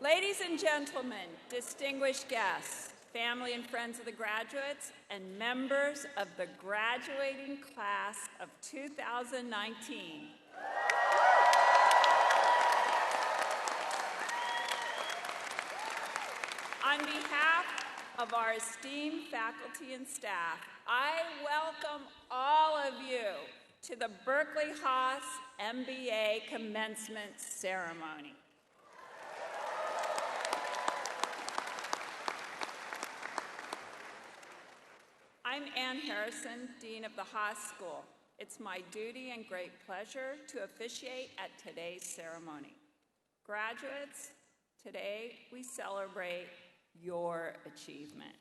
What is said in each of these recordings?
Ladies and gentlemen, distinguished guests, family and friends of the graduates, and members of the graduating class of 2019. On behalf of our esteemed faculty and staff, I welcome all of you to the Berkeley Haas MBA Commencement Ceremony. I'm Ann Harrison, Dean of the Haas School. It's my duty and great pleasure to officiate at today's ceremony. Graduates, today we celebrate your achievement.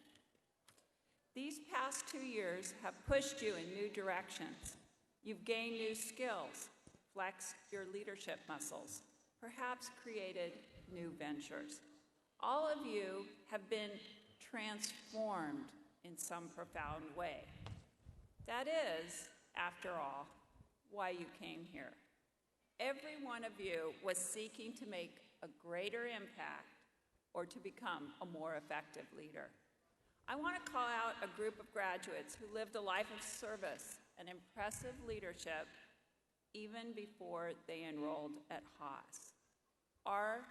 These past 2 years have pushed you in new directions. You've gained new skills, flexed your leadership muscles, perhaps created new ventures. All of you have been transformed in some profound way. That is, after all, why you came here. Every one of you was seeking to make a greater impact or to become a more effective leader. I want to call out a group of graduates who lived a life of service and impressive leadership even before they enrolled at Haas. Our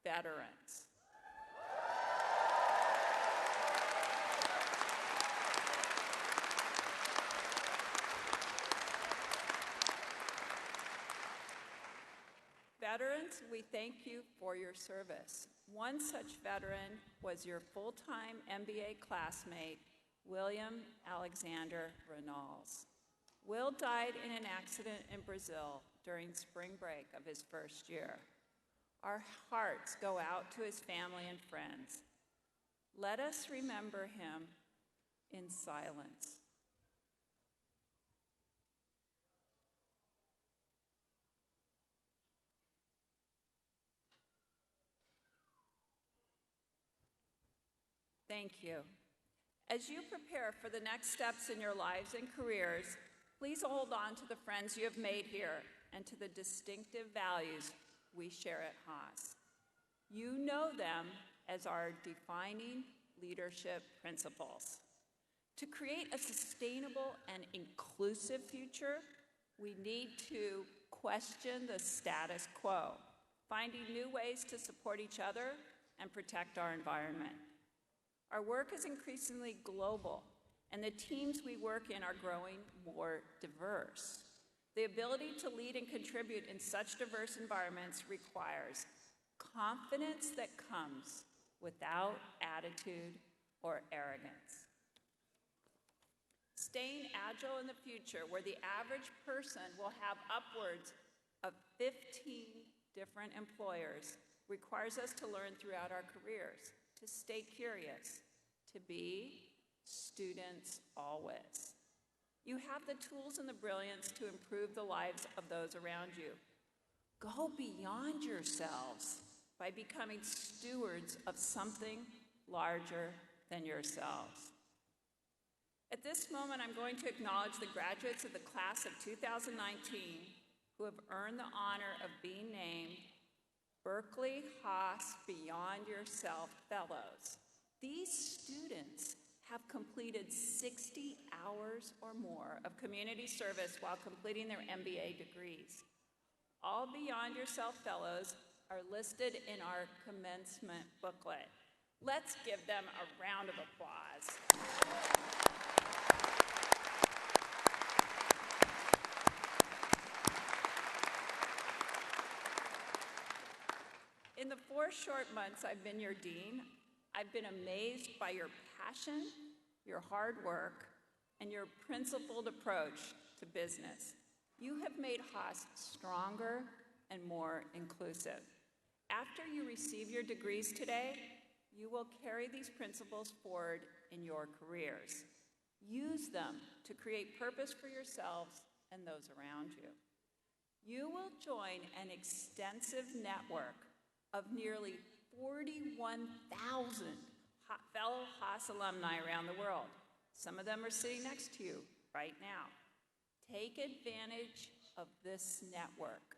veterans. Veterans, we thank you for your service. One such veteran was your full-time MBA classmate, William Alexander Renals. Will died in an accident in Brazil during spring break of his first year. Our hearts go out to his family and friends. Let us remember him in silence. Thank you. As you prepare for the next steps in your lives and careers, please hold on to the friends you have made here and to the distinctive values we share at Haas. You know them as our defining leadership principles. To create a sustainable and inclusive future, we need to question the status quo, finding new ways to support each other and protect our environment. Our work is increasingly global, and the teams we work in are growing more diverse. The ability to lead and contribute in such diverse environments requires confidence that comes without attitude or arrogance. Staying agile in the future, where the average person will have upwards of 15 different employers, requires us to learn throughout our careers, to stay curious, to be students always. You have the tools and the brilliance to improve the lives of those around you. Go beyond yourselves by becoming stewards of something larger than yourselves. At this moment, I'm going to acknowledge the graduates of the class of 2019 who have earned the honor of being named Berkeley Haas Beyond Yourself Fellows. These students have completed 60 hours or more of community service while completing their MBA degrees. All Beyond Yourself Fellows are listed in our commencement booklet. Let's give them a round of applause. In the 4 short months I've been your dean, I've been amazed by your passion, your hard work, and your principled approach to business. You have made Haas stronger and more inclusive. After you receive your degrees today, you will carry these principles forward in your careers. Use them to create purpose for yourselves and those around you. You will join an extensive network of nearly 41,000 fellow Haas alumni around the world. Some of them are sitting next to you right now. Take advantage of this network,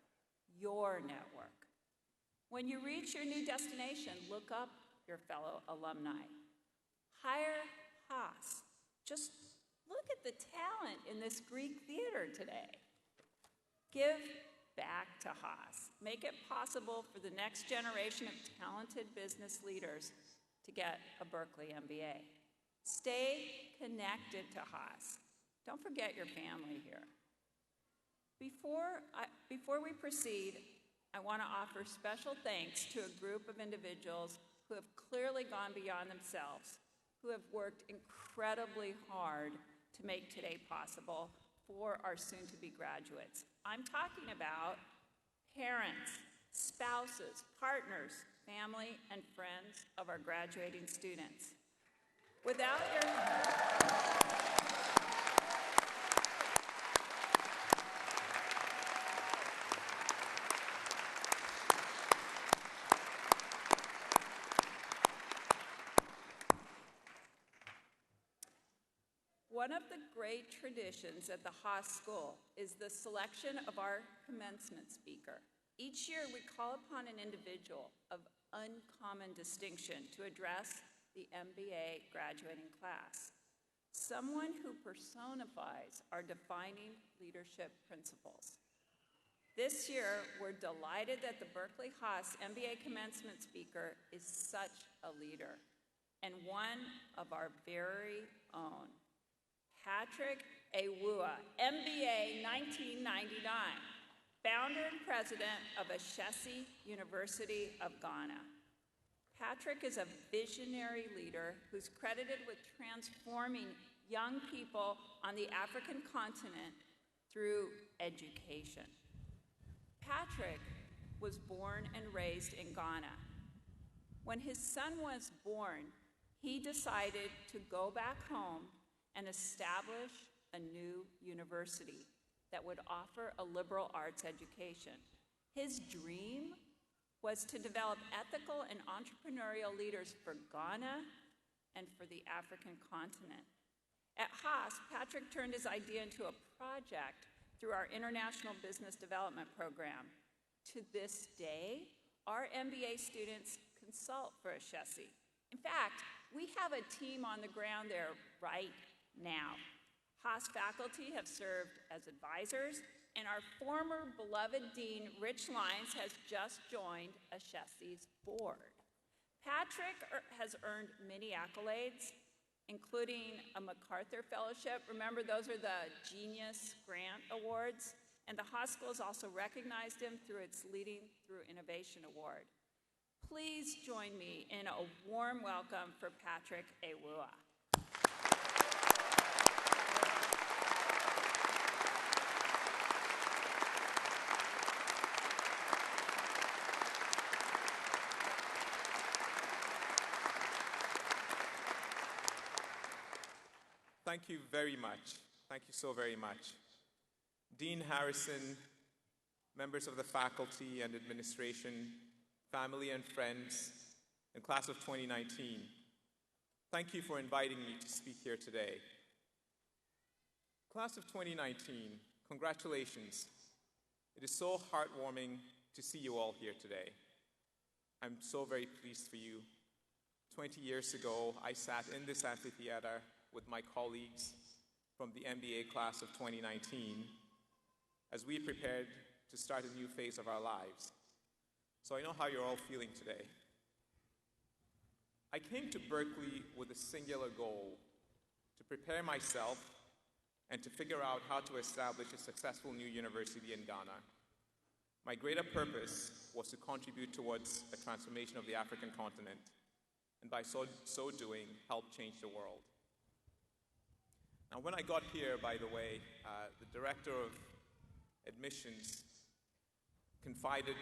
your network. When you reach your new destination, look up your fellow alumni. Hire Haas. Just look at the talent in this Greek theater today. Give back to Haas. Make it possible for the next generation of talented business leaders to get a Berkeley MBA. Stay connected to Haas. Don't forget your family here. Before we proceed, I want to offer special thanks to a group of individuals who have clearly gone beyond themselves, who have worked incredibly hard to make today possible for our soon-to-be graduates. I'm talking about parents, spouses, partners, family, and friends of our graduating students. Without your... One of the great traditions at the Haas School is the selection of our commencement speaker. Each year, we call upon an individual of uncommon distinction to address the MBA graduating class, someone who personifies our defining leadership principles. This year, we're delighted that the Berkeley Haas MBA commencement speaker is such a leader and one of our very own. Patrick Ewua, MBA 1999, founder and president of Ashesi University of Ghana. Patrick is a visionary leader who's credited with transforming young people on the African continent through education. Patrick was born and raised in Ghana. When his son was born, he decided to go back home and establish a new university that would offer a liberal arts education. His dream was to develop ethical and entrepreneurial leaders for Ghana and for the African continent. At Haas, Patrick turned his idea into a project through our International Business Development Program. To this day, our MBA students consult for Ashesi. In fact, we have a team on the ground there right now. Haas faculty have served as advisors, and our former beloved dean, Rich Lyons, has just joined Ashesi's board. Patrick has earned many accolades, including a MacArthur Fellowship. Remember, those are the Genius Grant Awards. And the Haas School has also recognized him through its Leading Through Innovation Award. Please join me in a warm welcome for Patrick Ewua. Thank you very much. Thank you so very much. Dean Harrison, members of the faculty and administration, family and friends, and class of 2019, thank you for inviting me to speak here today. Class of 2019, congratulations. It is so heartwarming to see you all here today. I'm so very pleased for you. 20 years ago, I sat in this amphitheater with my colleagues from the MBA class of 2019 as we prepared to start a new phase of our lives. So I know how you're all feeling today. I came to Berkeley with a singular goal: to prepare myself and to figure out how to establish a successful new university in Ghana. My greater purpose was to contribute towards a transformation of the African continent, and by so doing, help change the world. Now, when I got here, by the way, the director of admissions confided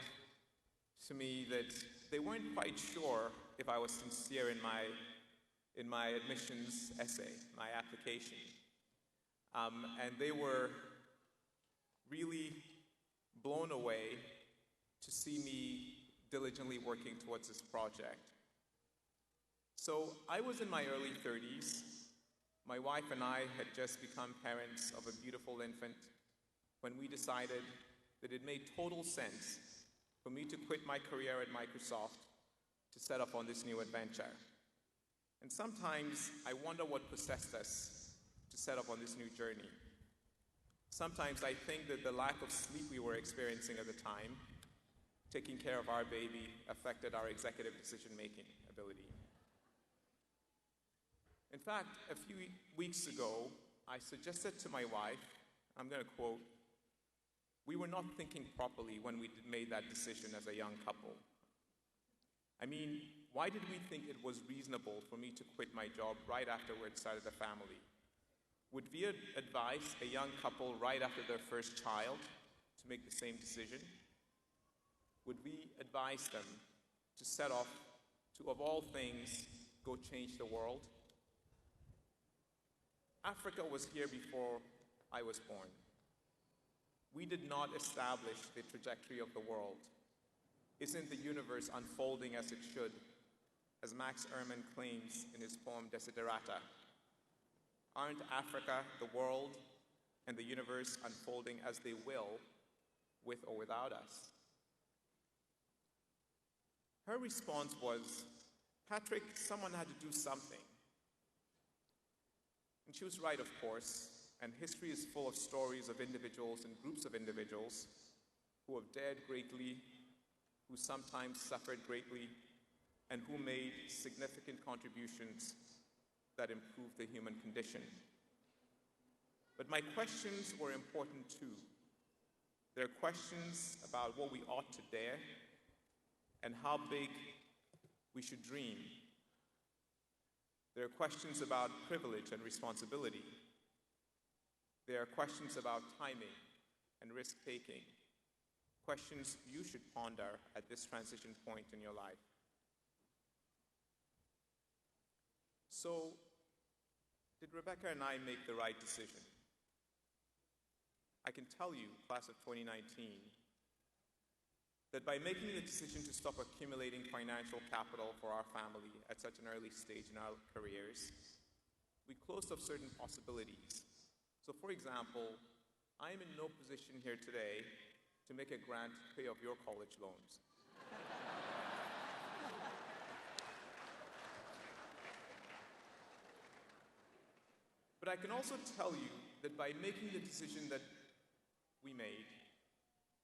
to me that they weren't quite sure if I was sincere in my admissions essay, my application. And they were really blown away to see me diligently working towards this project. So I was in my early 30s. My wife and I had just become parents of a beautiful infant when we decided that it made total sense for me to quit my career at Microsoft to set off on this new adventure. And sometimes I wonder what possessed us to set off on this new journey. Sometimes I think that the lack of sleep we were experiencing at the time, taking care of our baby, affected our executive decision-making ability. In fact, a few weeks ago, I suggested to my wife, I'm going to quote, "We were not thinking properly when we made that decision as a young couple. I mean, why did we think it was reasonable for me to quit my job right after we'd started a family? Would we advise a young couple right after their first child to make the same decision? Would we advise them to set off to, of all things, go change the world?" Africa was here before I was born. We did not establish the trajectory of the world. Isn't the universe unfolding as it should, as Max Ehrmann claims in his poem Desiderata? Aren't Africa, the world, and the universe unfolding as they will, with or without us? Her response was, "Patrick, someone had to do something." And she was right, of course, and history is full of stories of individuals and groups of individuals who have dared greatly, who sometimes suffered greatly, and who made significant contributions that improved the human condition. But my questions were important too. They're questions about what we ought to dare and how big we should dream. There are questions about privilege and responsibility. There are questions about timing and risk-taking, questions you should ponder at this transition point in your life. So, did Rebecca and I make the right decision? I can tell you, class of 2019, that by making the decision to stop accumulating financial capital for our family at such an early stage in our careers, we closed off certain possibilities. So, for example, I am in no position here today to make a grant to pay off your college loans. But I can also tell you that by making the decision that we made,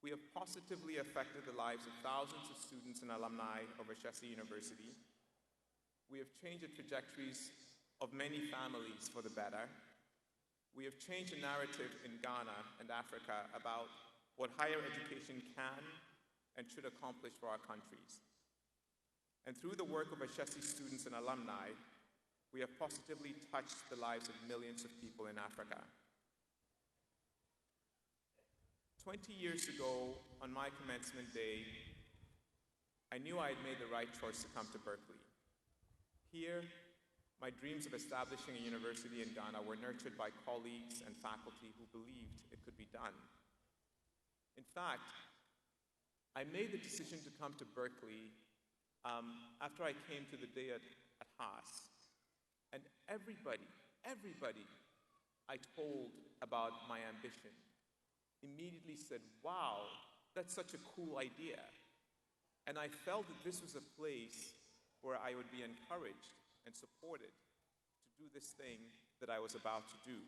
we have positively affected the lives of thousands of students and alumni of Ashesi University. We have changed the trajectories of many families for the better. We have changed the narrative in Ghana and Africa about what higher education can and should accomplish for our countries. And through the work of Ashesi students and alumni, we have positively touched the lives of millions of people in Africa. 20 years ago, on my commencement day, I knew I had made the right choice to come to Berkeley. Here, my dreams of establishing a university in Ghana were nurtured by colleagues and faculty who believed it could be done. In fact, I made the decision to come to Berkeley after I came to the day at Haas. And everybody I told about my ambition immediately said, "Wow, that's such a cool idea." And I felt that this was a place where I would be encouraged and supported to do this thing that I was about to do.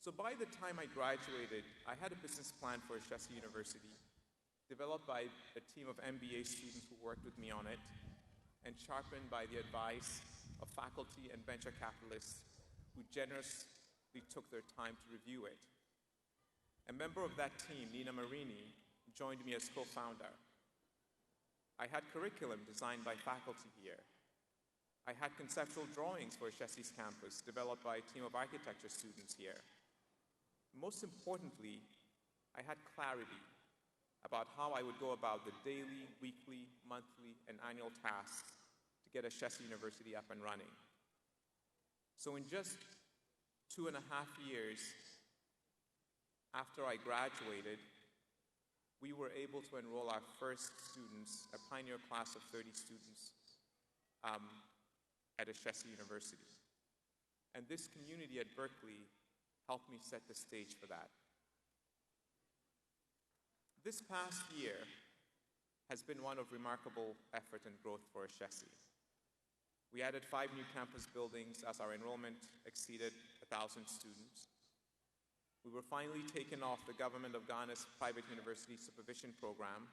So by the time I graduated, I had a business plan for Ashesi University, developed by a team of MBA students who worked with me on it, and sharpened by the advice of faculty and venture capitalists who generously took their time to review it. A member of that team, Nina Marini, joined me as co-founder. I had curriculum designed by faculty here. I had conceptual drawings for Ashesi's campus developed by a team of architecture students here. Most importantly, I had clarity about how I would go about the daily, weekly, monthly, and annual tasks to get Ashesi University up and running. So in just 2.5 years after I graduated, we were able to enroll our first students, a pioneer class of 30 students at Ashesi University. And this community at Berkeley helped me set the stage for that. This past year, has been one of remarkable effort and growth for Ashesi. We added 5 new campus buildings as our enrollment exceeded 1,000 students. We were finally taken off the Government of Ghana's private university supervision program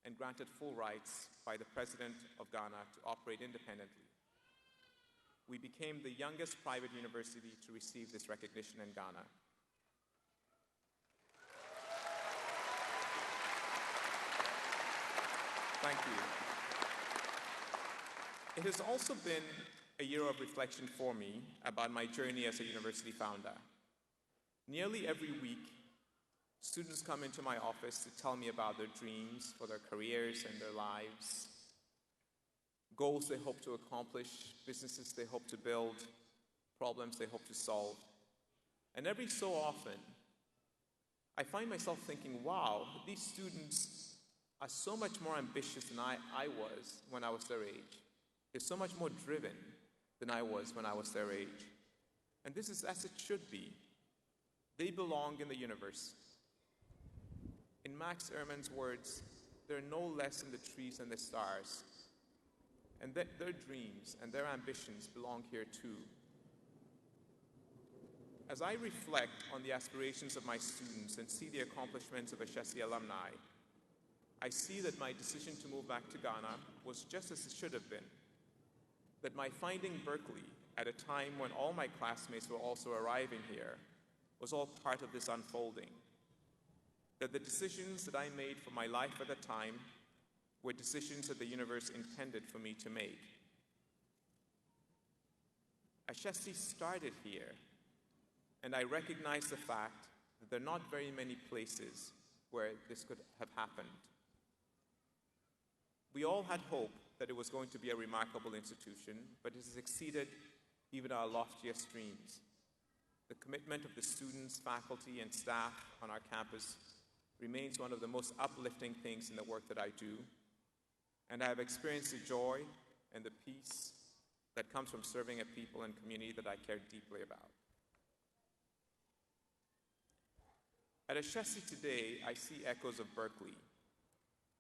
and granted full rights by the President of Ghana to operate independently. We became the youngest private university to receive this recognition in Ghana. Thank you. It has also been a year of reflection for me about my journey as a university founder. Nearly every week, students come into my office to tell me about their dreams for their careers and their lives, goals they hope to accomplish, businesses they hope to build, problems they hope to solve. And every so often, I find myself thinking, wow, these students are so much more ambitious than I was when I was their age. They're so much more driven than I was when I was their age. And this is as it should be. They belong in the universe. In Max Ehrmann's words, they're no less in the trees than the stars. And their dreams and their ambitions belong here too. As I reflect on the aspirations of my students and see the accomplishments of Ashesi alumni, I see that my decision to move back to Ghana was just as it should have been. That my finding Berkeley at a time when all my classmates were also arriving here was all part of this unfolding. That the decisions that I made for my life at the time were decisions that the universe intended for me to make. Ashesi started here, and I recognize the fact that there are not very many places where this could have happened. We all had hope that it was going to be a remarkable institution, but it has exceeded even our loftiest dreams. The commitment of the students, faculty, and staff on our campus remains one of the most uplifting things in the work that I do, and I have experienced the joy and the peace that comes from serving a people and community that I care deeply about. At Ashesi today, I see echoes of Berkeley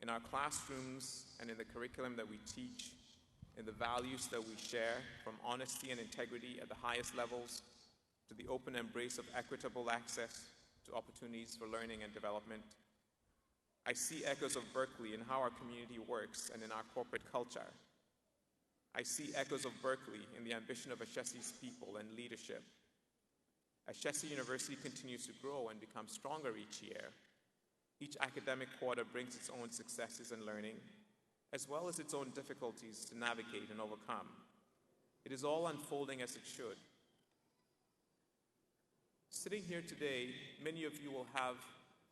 in our classrooms and in the curriculum that we teach, in the values that we share, from honesty and integrity at the highest levels to the open embrace of equitable access to opportunities for learning and development. I see echoes of Berkeley in how our community works and in our corporate culture. I see echoes of Berkeley in the ambition of Ashesi's people and leadership. Ashesi University continues to grow and become stronger each year. Each academic quarter brings its own successes and learning, as well as its own difficulties to navigate and overcome. It is all unfolding as it should. Sitting here today, many of you will have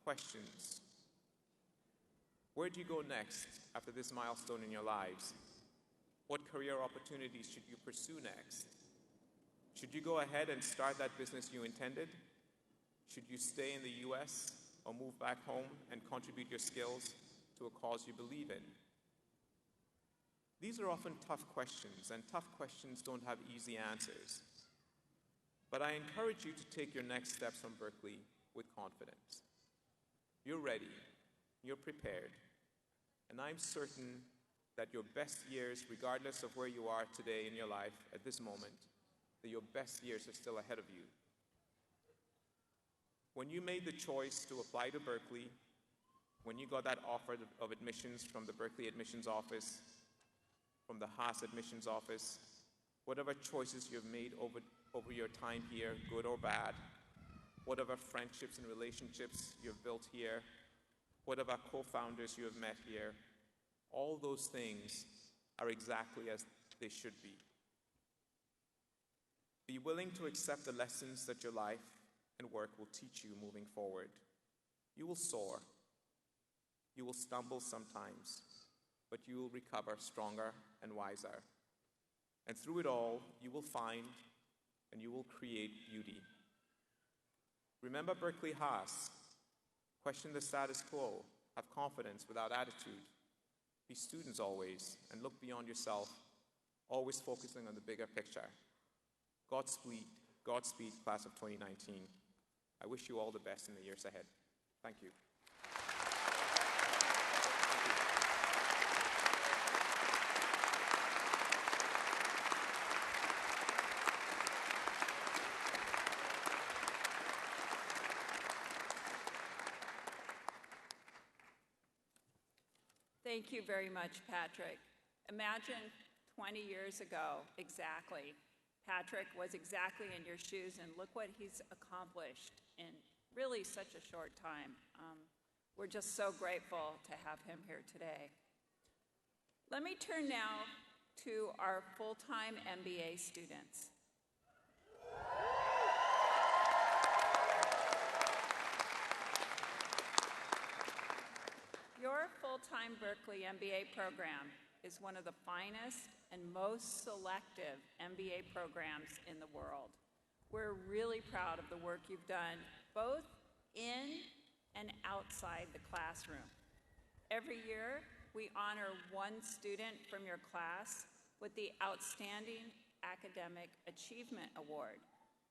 questions. Where do you go next after this milestone in your lives? What career opportunities should you pursue next? Should you go ahead and start that business you intended? Should you stay in the US or move back home and contribute your skills to a cause you believe in? These are often tough questions, and tough questions don't have easy answers. But I encourage you to take your next steps from Berkeley with confidence. You're ready, you're prepared, and I'm certain that your best years, regardless of where you are today in your life at this moment, that your best years are still ahead of you. When you made the choice to apply to Berkeley, when you got that offer of admissions from the Berkeley admissions office, from the Haas admissions office, whatever choices you've made over your time here, good or bad, whatever friendships and relationships you've built here, whatever co-founders you have met here, all those things are exactly as they should be. Be willing to accept the lessons that your life and work will teach you moving forward. You will soar. You will stumble sometimes, but you will recover stronger and wiser. And through it all, you will find and you will create beauty. Remember Berkeley Haas. Question the status quo. Have confidence without attitude. Be students always, and look beyond yourself, always focusing on the bigger picture. Godspeed, class of 2019. I wish you all the best in the years ahead. Thank you. Thank you. Thank you very much, Patrick. Imagine 20 years ago, exactly, Patrick was exactly in your shoes, and look what he's accomplished in really such a short time. We're just so grateful to have him here today. Let me turn now to our full-time MBA students. Your full-time Berkeley MBA program is one of the finest and most selective MBA programs in the world. We're really proud of the work you've done, both in and outside the classroom. Every year, we honor one student from your class with the Outstanding Academic Achievement Award.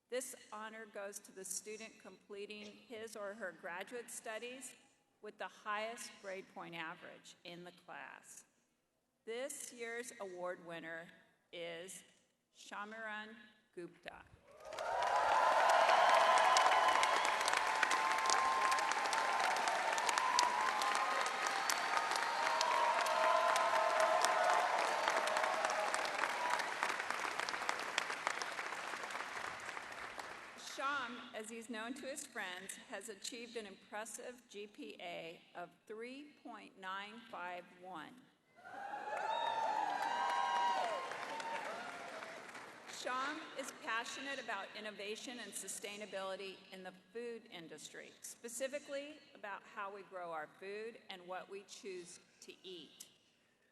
This honor goes to the student completing his or her graduate studies with the highest grade point average in the class. This year's award winner is Shamiran Gupta. Sham, as he's known to his friends, has achieved an impressive GPA of 3.951. Sham is passionate about innovation and sustainability in the food industry, specifically about how we grow our food and what we choose to eat.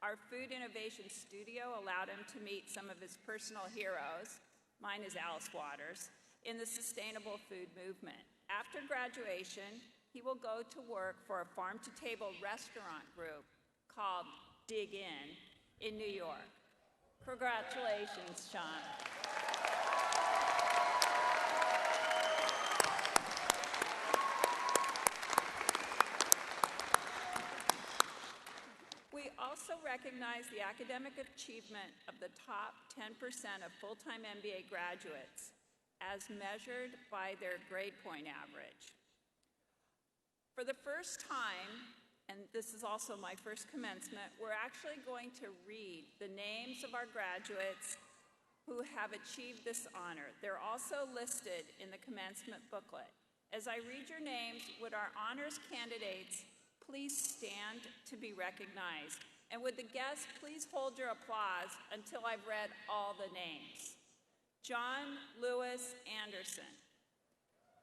Our food innovation studio allowed him to meet some of his personal heroes, mine is Alice Waters, in the sustainable food movement. After graduation, he will go to work for a farm-to-table restaurant group called Dig in New York. Congratulations, Sean. We also recognize the academic achievement of the top 10% of full-time MBA graduates as measured by their grade point average. For the first time, and this is also my first commencement, we're actually going to read the names of our graduates who have achieved this honor. They're also listed in the commencement booklet. As I read your names, would our honors candidates please stand to be recognized? And would the guests please hold your applause until I've read all the names? John Lewis Anderson,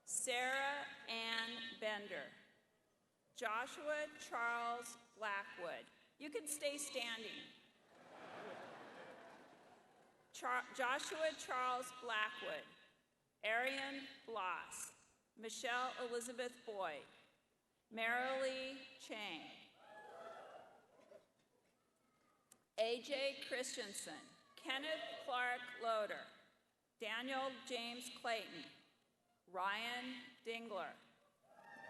Sarah Ann Bender, Joshua Charles Blackwood. You can stay standing. Joshua Charles Blackwood, Arian Bloss, Michelle Elizabeth Boyd, Marilee Chang, A.J. Christensen, Kenneth Clark Loader, Daniel James Clayton, Ryan Dingler,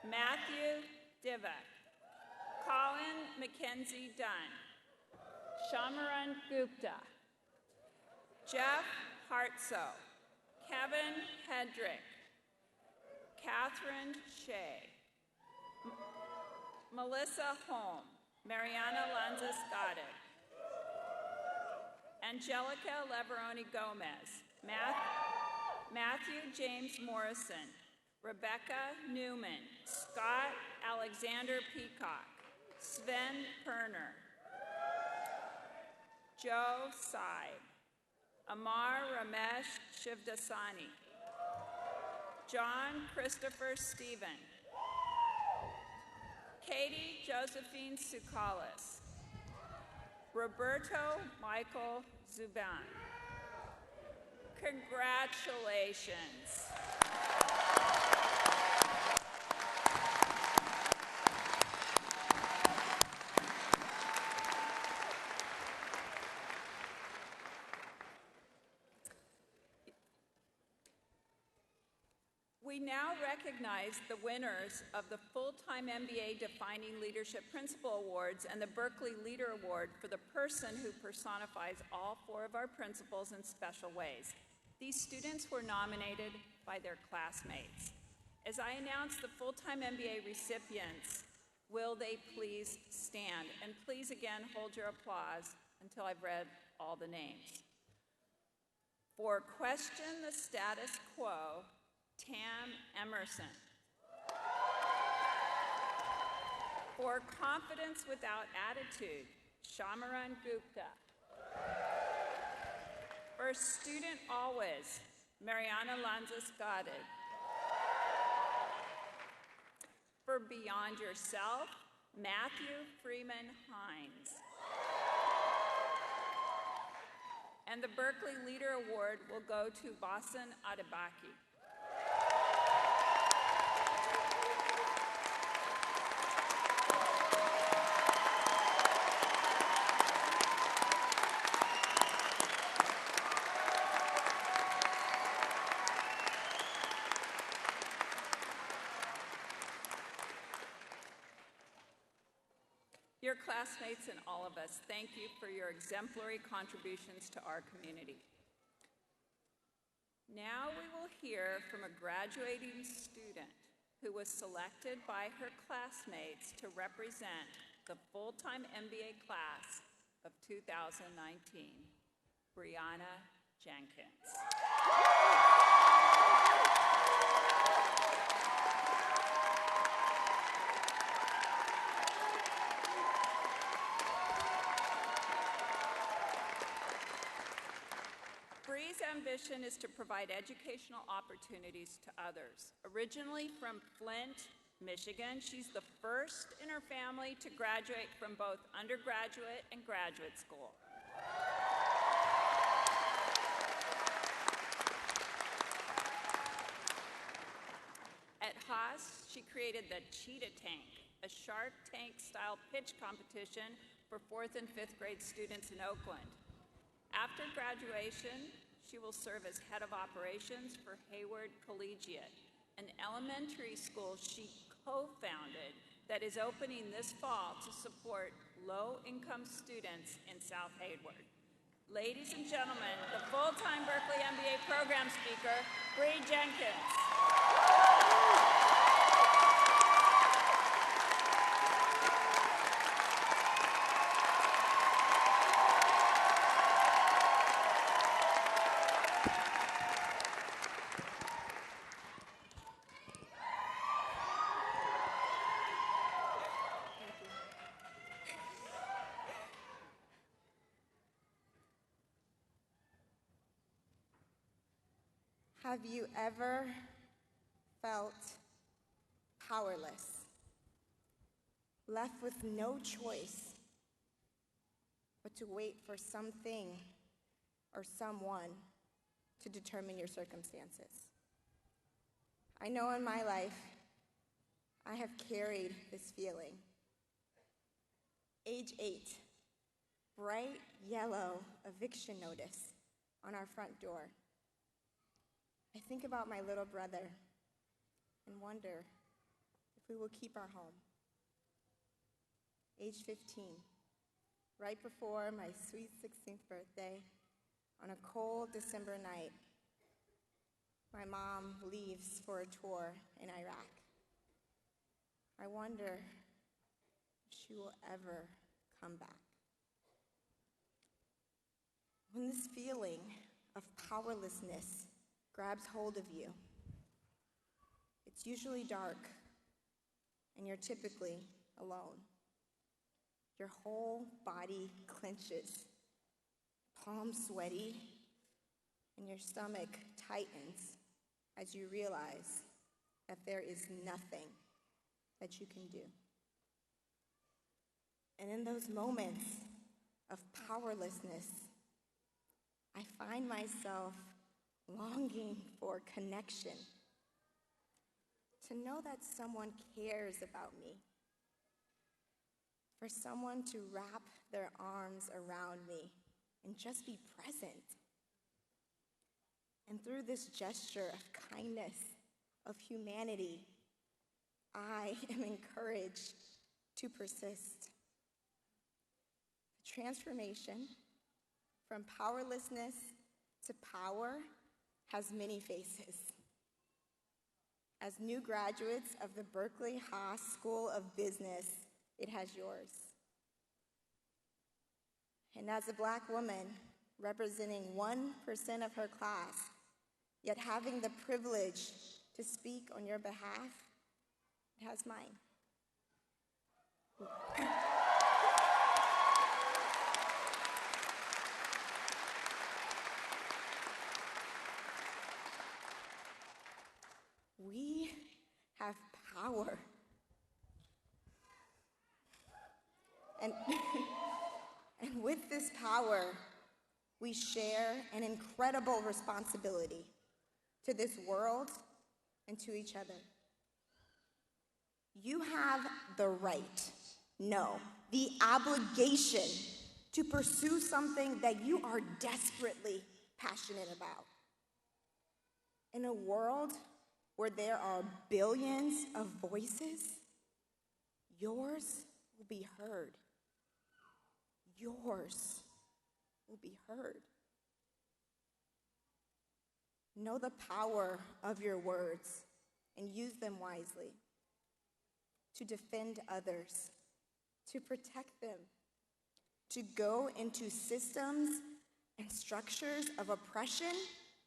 Matthew Divak, Colin Mackenzie Dunn, Shamiran Gupta, Jeff Hartsoe, Kevin Hedrick, Catherine Shea, Melissa Holm, Mariana Lanza Scottick, Angelica Leveroni Gomez, Matthew James Morrison, Rebecca Newman, Scott Alexander Peacock, Sven Perner, Joe Seib, Amar Ramesh Shivdasani, John Christopher Stephen, Katie Josephine Sukalis, Roberto Michael Zuban. Congratulations. We now recognize the winners of the Full-Time MBA Defining Leadership Principal Awards and the Berkeley Leader Award for the person who personifies all four of our principles in special ways. These students were nominated by their classmates. As I announce the Full-Time MBA recipients, Will they please stand? And please again hold your applause until I've read all the names. For question the status quo, Tam Emerson. For confidence without attitude, Shamaran Gupta. For student always, Mariana Lanzas Goddard. For beyond yourself, Matthew Freeman Hines. And the Berkeley Leader Award will go to Basan Adebaki. Your classmates and all of us, thank you for your exemplary contributions to our community. Now we will hear from a graduating student who was selected by her classmates to represent the full-time MBA class of 2019, Brianna Jenkins. Bree's ambition is to provide educational opportunities to others. Originally from Flint, Michigan, she's the first in her family to graduate from both undergraduate and graduate school. At Haas, she created the Cheetah Tank, a Shark Tank-style pitch competition for 4th and 5th grade students in Oakland. After graduation, she will serve as head of operations for Hayward Collegiate, an elementary school she co-founded that is opening this fall to support low-income students in South Hayward. Ladies and gentlemen, the full-time Berkeley MBA program speaker, Bree Jenkins. Have you ever felt powerless, left with no choice but to wait for something or someone to determine your circumstances? I know in my life, I have carried this feeling. Age 8, bright yellow eviction notice on our front door. I think about my little brother and wonder if we will keep our home. Age 15, right before my sweet 16th birthday, on a cold December night, my mom leaves for a tour in Iraq. I wonder if she will ever come back. When this feeling of powerlessness grabs hold of you, it's usually dark, and you're typically alone. Your whole body clenches, palms sweaty, and your stomach tightens as you realize that there is nothing that you can do. And in those moments of powerlessness, I find myself longing for connection, to know that someone cares about me, for someone to wrap their arms around me and just be present. And through this gesture of kindness, of humanity, I am encouraged to persist. The transformation from powerlessness to power has many faces. As new graduates of the Berkeley Haas School of Business, it has yours. And as a Black woman representing 1% of her class, yet having the privilege to speak on your behalf, it has mine. We have power. And, and with this power, we share an incredible responsibility to this world and to each other. You have the right, no, the obligation to pursue something that you are desperately passionate about. In a world where there are billions of voices, yours will be heard. Yours will be heard. Know the power of your words and use them wisely to defend others, to protect them, to go into systems and structures of oppression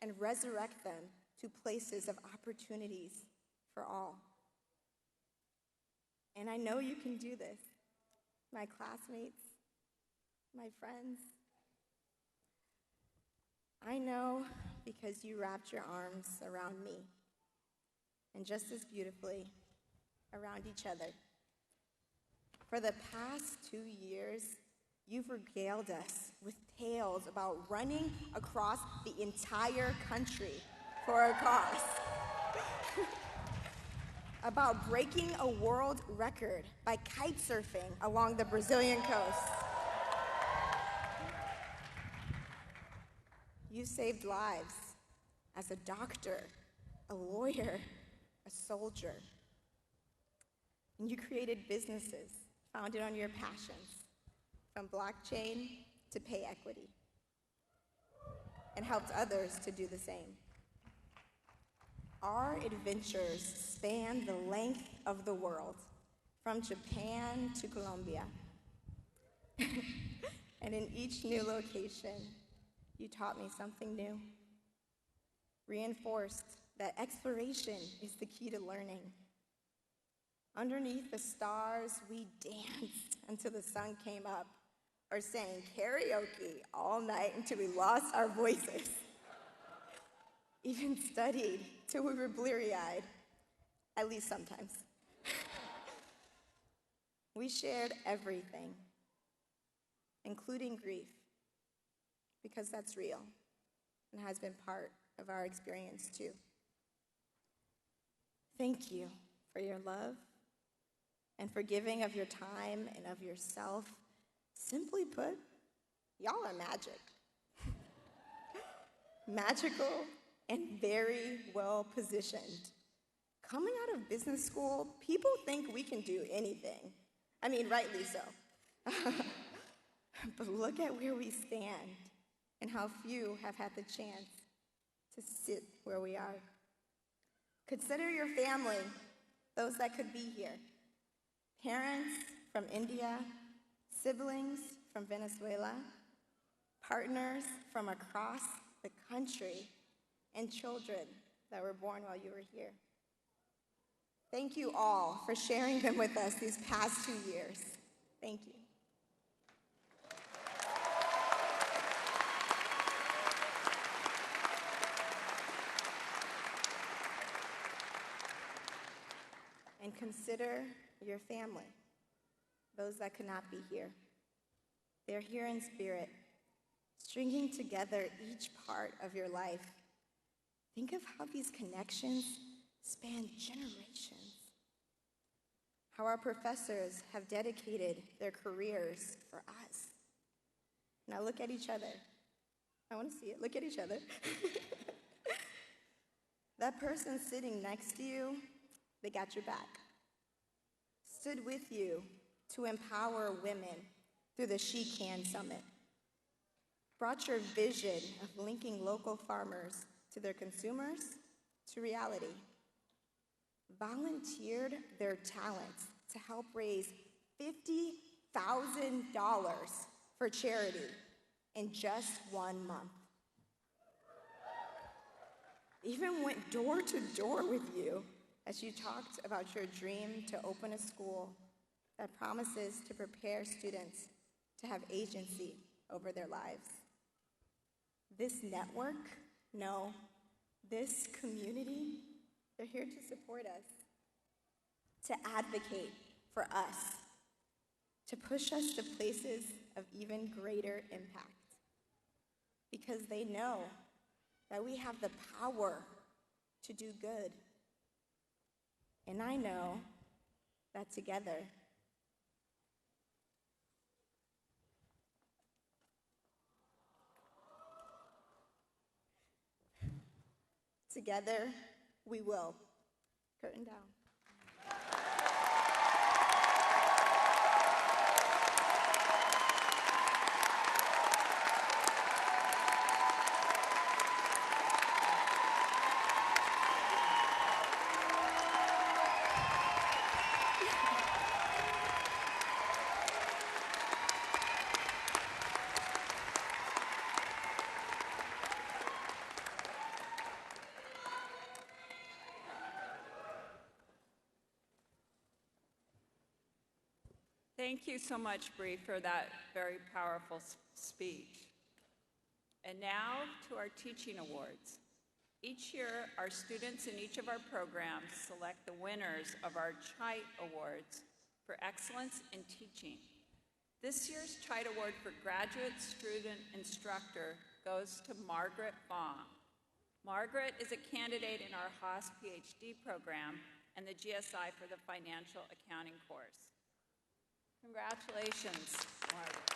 and resurrect them to places of opportunities for all. And I know you can do this, my classmates, my friends. I know because you wrapped your arms around me, and just as beautifully, around each other. For the past 2 years, you've regaled us with tales about running across the entire country for a cause, about breaking a world record by kite surfing along the Brazilian coast. You saved lives as a doctor, a lawyer, a soldier. And you created businesses founded on your passions, from blockchain to pay equity, and helped others to do the same. Our adventures span the length of the world, from Japan to Colombia. And in each new location, you taught me something new, reinforced that exploration is the key to learning. Underneath the stars, we danced until the sun came up, or sang karaoke all night until we lost our voices. Even studied till we were bleary-eyed, at least sometimes. We shared everything, including grief, because that's real and has been part of our experience too. Thank you for your love and for giving of your time and of yourself. Simply put, y'all are magic. Magical and very well positioned. Coming out of business school, people think we can do anything. I mean, rightly so. But look at where we stand and how few have had the chance to sit where we are. Consider your family, those that could be here. Parents from India, siblings from Venezuela, partners from across the country, and children that were born while you were here. Thank you all for sharing them with us these past 2 years. Thank you. And consider your family, those that could not be here. They're here in spirit, stringing together each part of your life. Think of how these connections span generations. How our professors have dedicated their careers for us. Now look at each other. I want to see it. Look at each other. That person sitting next to you, they got your back. Stood with you to empower women through the She Can Summit. Brought your vision of linking local farmers to their consumers to reality. Volunteered their talents to help raise $50,000 for charity in just 1 month. Even went door to door with you as you talked about your dream to open a school that promises to prepare students to have agency over their lives. This network, no, this community, they're here to support us, to advocate for us, to push us to places of even greater impact, because they know that we have the power to do good. And I know that together, we will. Curtain down. Thank you so much, Bree, for that very powerful speech. And now to our teaching awards. Each year, our students in each of our programs select the winners of our CHITE Awards for excellence in teaching. This year's CHITE Award for Graduate Student Instructor goes to Margaret Baum. Margaret is a candidate in our Haas PhD program and the GSI for the Financial Accounting course. Congratulations, Margaret.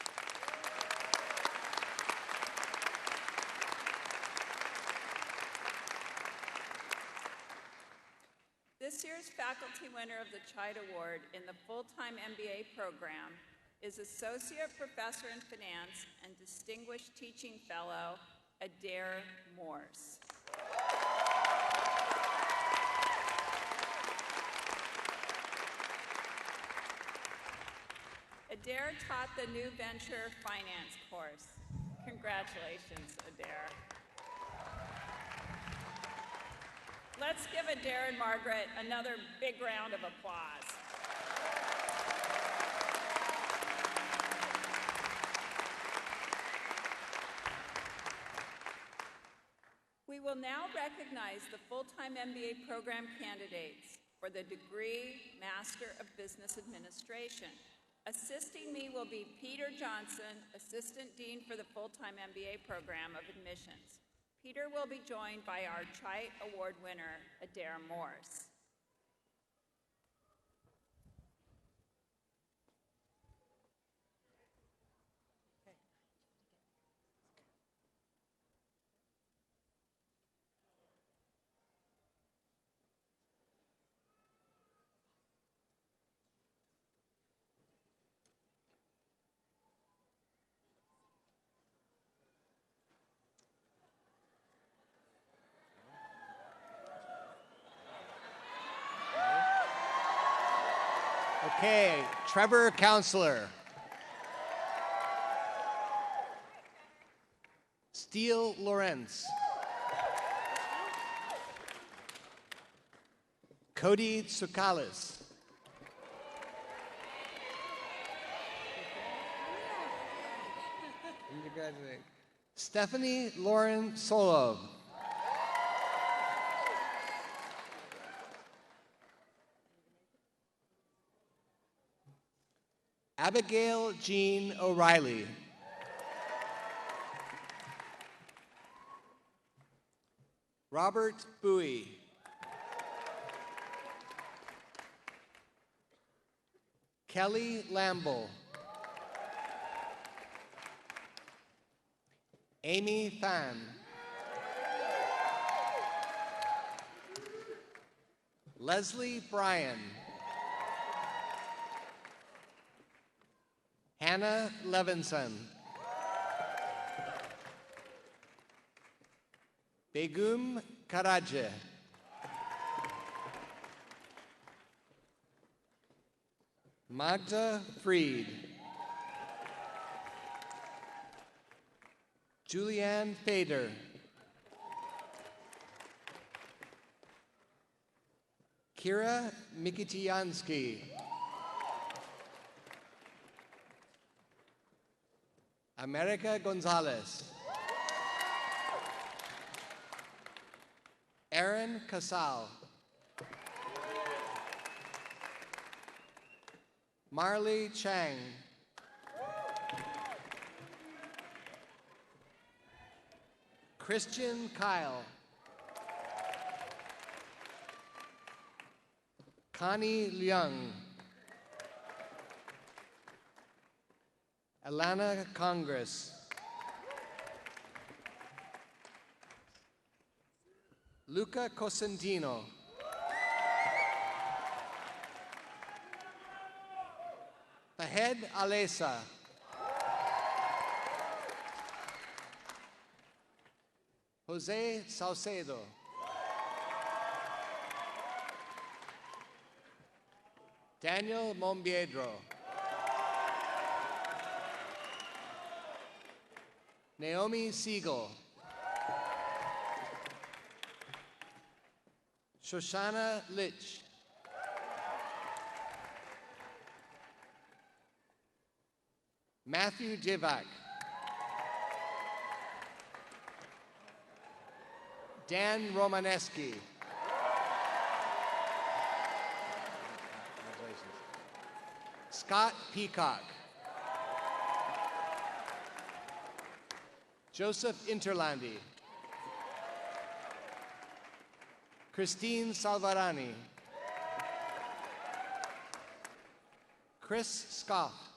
This year's faculty winner of the CHITE Award in the full-time MBA program is Associate Professor in Finance and Distinguished Teaching Fellow, Adair Morse. Adair taught the New Venture Finance course. Congratulations, Adair. Let's give Adair and Margaret another big round of applause. We will now recognize the full-time MBA program candidates for the degree Master of Business Administration. Assisting me will be Peter Johnson, Assistant Dean for the full-time MBA program of admissions. Peter will be joined by our CHITE Award winner, Adair Morse. Okay, Trevor Counselor. Steele Lawrence. Cody Tsoukalis. Stephanie Lauren Solov. Abigail Jean O'Reilly. Robert Bowie. Kelly Lamble. Amy Phan. Leslie Bryan. Hannah Levinson. Begum Karaje. Magda Fried. Julianne Fader. Kira Mikitiansky. America Gonzalez. Aaron Casal. Marley Chang. Christian Kyle. Connie Leung. Alana Congress. Luca Cosentino. Fahed Alesa. Jose Saucedo. Daniel Mombiedro. Naomi Siegel. Shoshana Litch. Matthew Divak. Dan Romaneski. Scott Peacock. Joseph Interlandi. Christine Salvarani. Chris Scoff.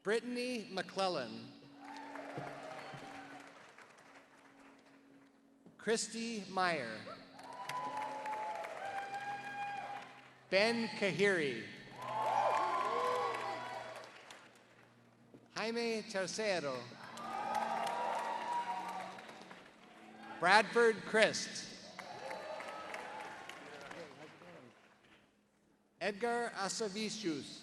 Brittany McClellan. Christy Meyer. Ben Kahiri. Jaime Tercero. Bradford Christ. Edgar Asavicius.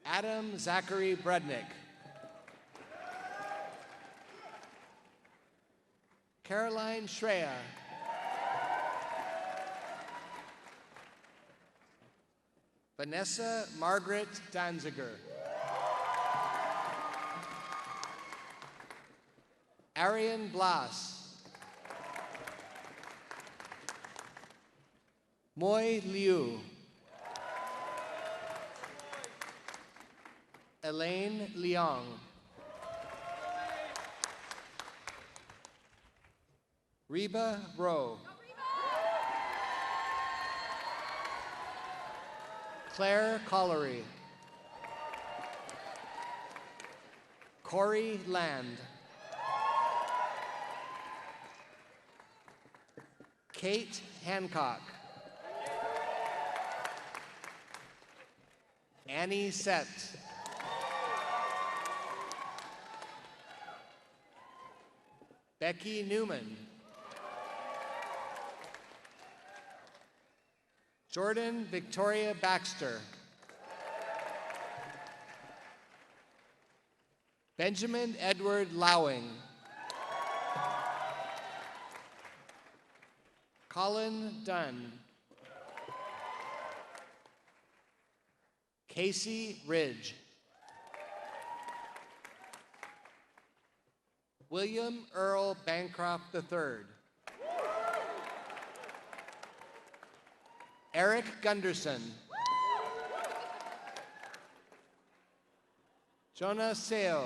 Adam Zachary Brudnick. Caroline Shreya. Vanessa Margaret Danziger. Arian Blas. Moi Liu. Elaine Leong. Reba Rowe. Claire Collery. Corey Land. Kate Hancock. Annie Sett. Becky Newman. Jordan Victoria Baxter. Benjamin Edward Lowing. Colin Dunn. Casey Ridge. William Earl Bancroft III. Eric Gunderson. Jonah Seo.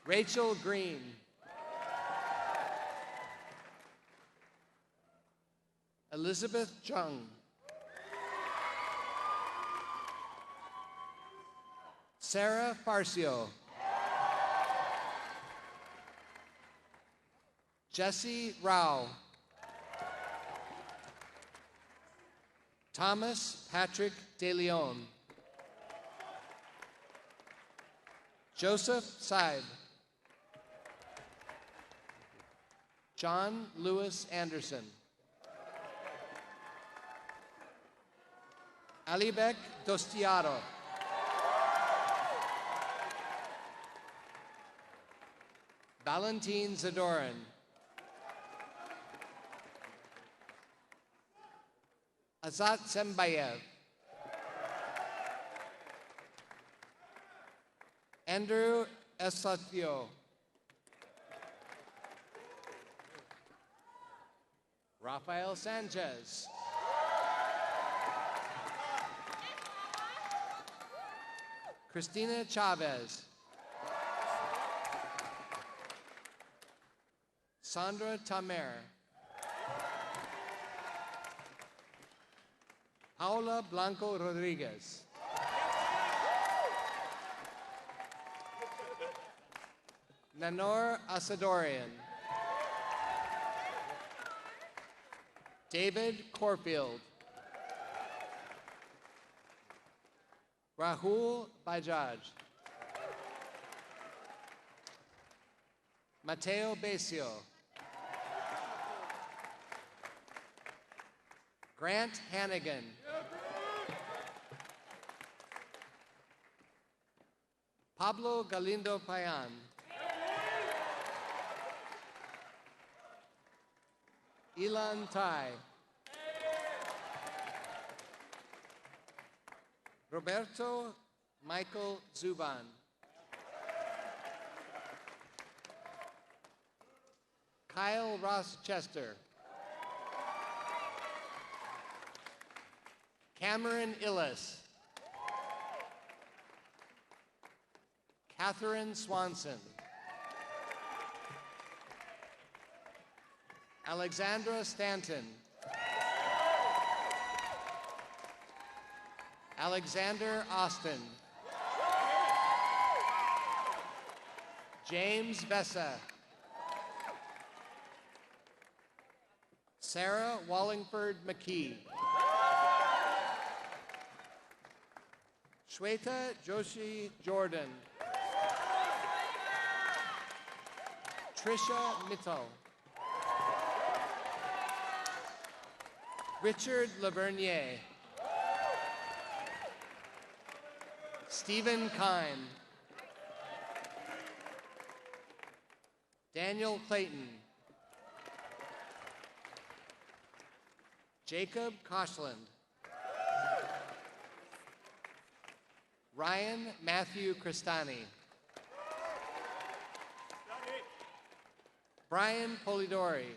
Rachel Green. Elizabeth Chung. Sarah Farcio. Jesse Rao. Thomas Patrick De Leon. Joseph Saib. John Lewis Anderson. Alibek Dostiaro. Valentin Zadoran. Azat Sembayev. Andrew Esatio. Rafael Sanchez. Christina Chavez. Sandra Tamer. Paula Blanco Rodriguez. Nanor Asadorian. David Corfield. Rahul Bajaj. Mateo Besio. Grant Hannigan. Pablo Galindo Payan. Ilan Tai. Roberto Michael Zuban. Kyle Ross Chester. Cameron Illis. Catherine Swanson. Alexandra Stanton. Alexander Austin. James Bessa. Sarah Wallingford McKee. Shweta Joshi Jordan. Trisha Mittal. Richard Lavernier. Stephen Kine. Daniel Clayton. Jacob Koshland. Ryan Matthew Cristani. Brian Polidori.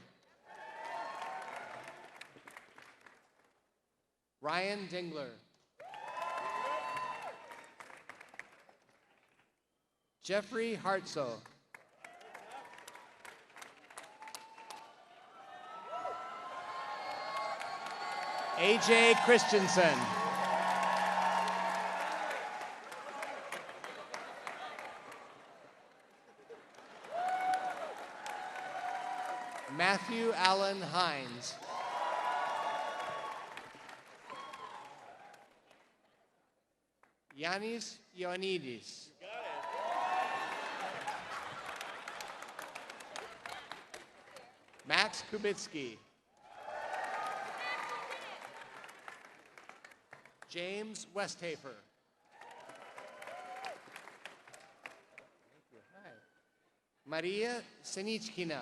Ryan Dingler. Jeffrey Hartso. AJ Christensen. Matthew Allen Hines. Yanis Ioannidis. Max Kubitsky. James Westhafer. Maria Senichkina.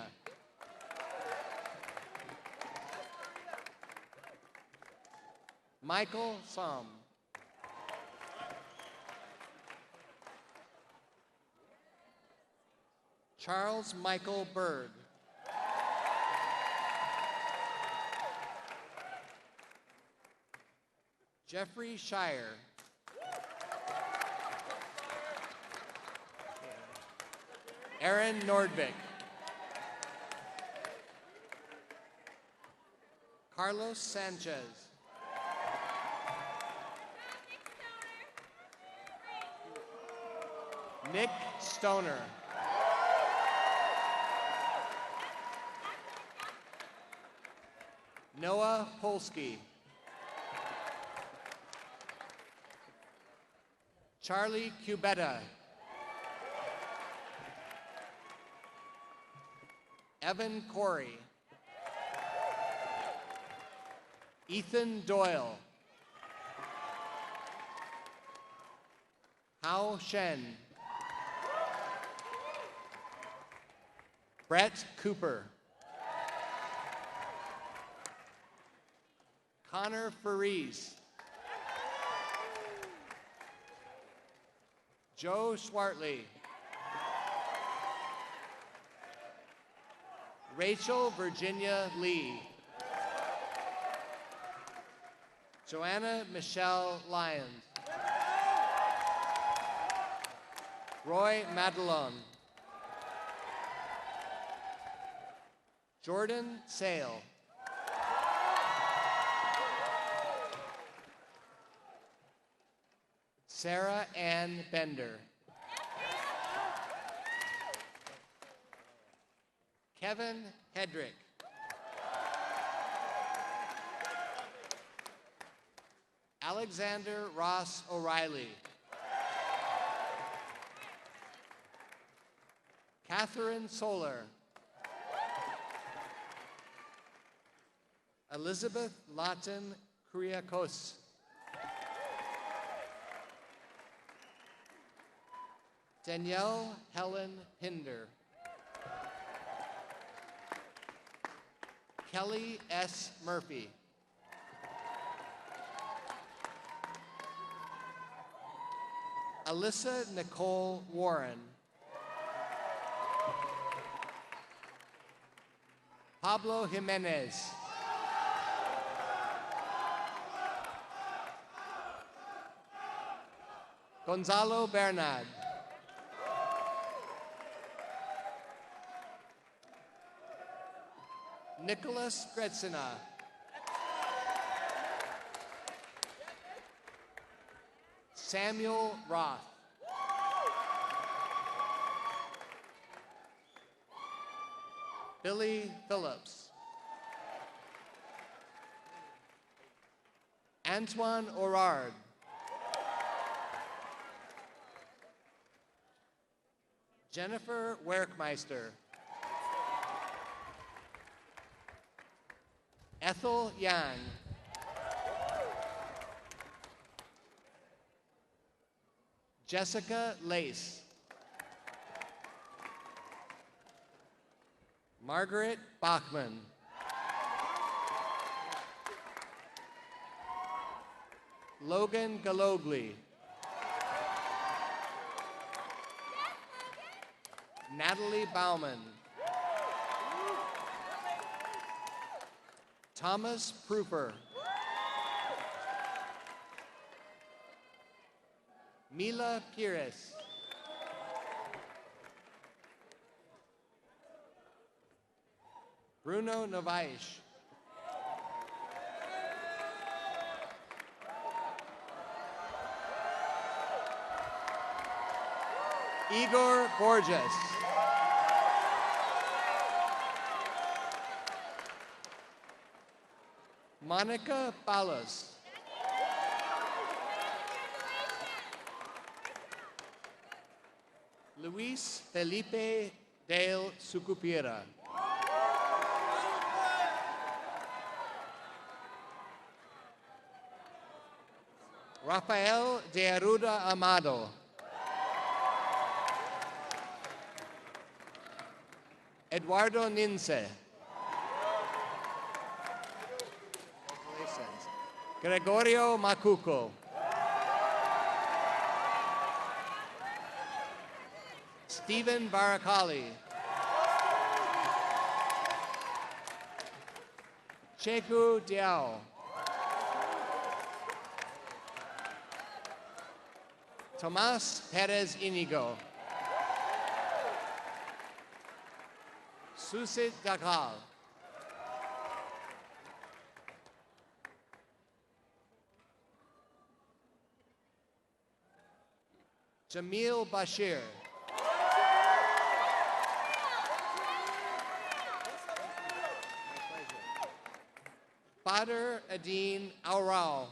Michael Som. Charles Michael Bird. Jeffrey Shire. Aaron Nordvik. Carlos Sanchez. Nick Stoner. Noah Polsky. Charlie Cubetta. Evan Corey. Ethan Doyle. Hao Shen. Brett Cooper. Connor Faries. Joe Swartley. Rachel Virginia Lee. Joanna Michelle Lyons. Roy Madelon. Jordan Sale. Sarah Ann Bender. Kevin Hedrick. Alexander Ross O'Reilly. Catherine Solar. Elizabeth Lawton Kuriakos. Danielle Helen Hinder. Kelly S. Murphy. Alyssa Nicole Warren. Pablo Jimenez. Gonzalo Bernard. Nicholas Gretsina. Samuel Roth. Billy Phillips. Antoine Orard. Jennifer Werkmeister. Ethel Yang. Jessica Lace. Margaret Bachman. Logan Galogli. Natalie Bauman. Thomas Prooper. Mila Pires. Bruno Novaish. Igor Borges. Monica Palos. Luis Felipe Dale Sucupira. Rafael de Arruda Amado. Eduardo Nince. Gregorio Macuco. Stephen Barakali. Cheku Diao. Tomas Perez Inigo. Susit Dakal. Jamil Bashir. Badr Adin Aurao.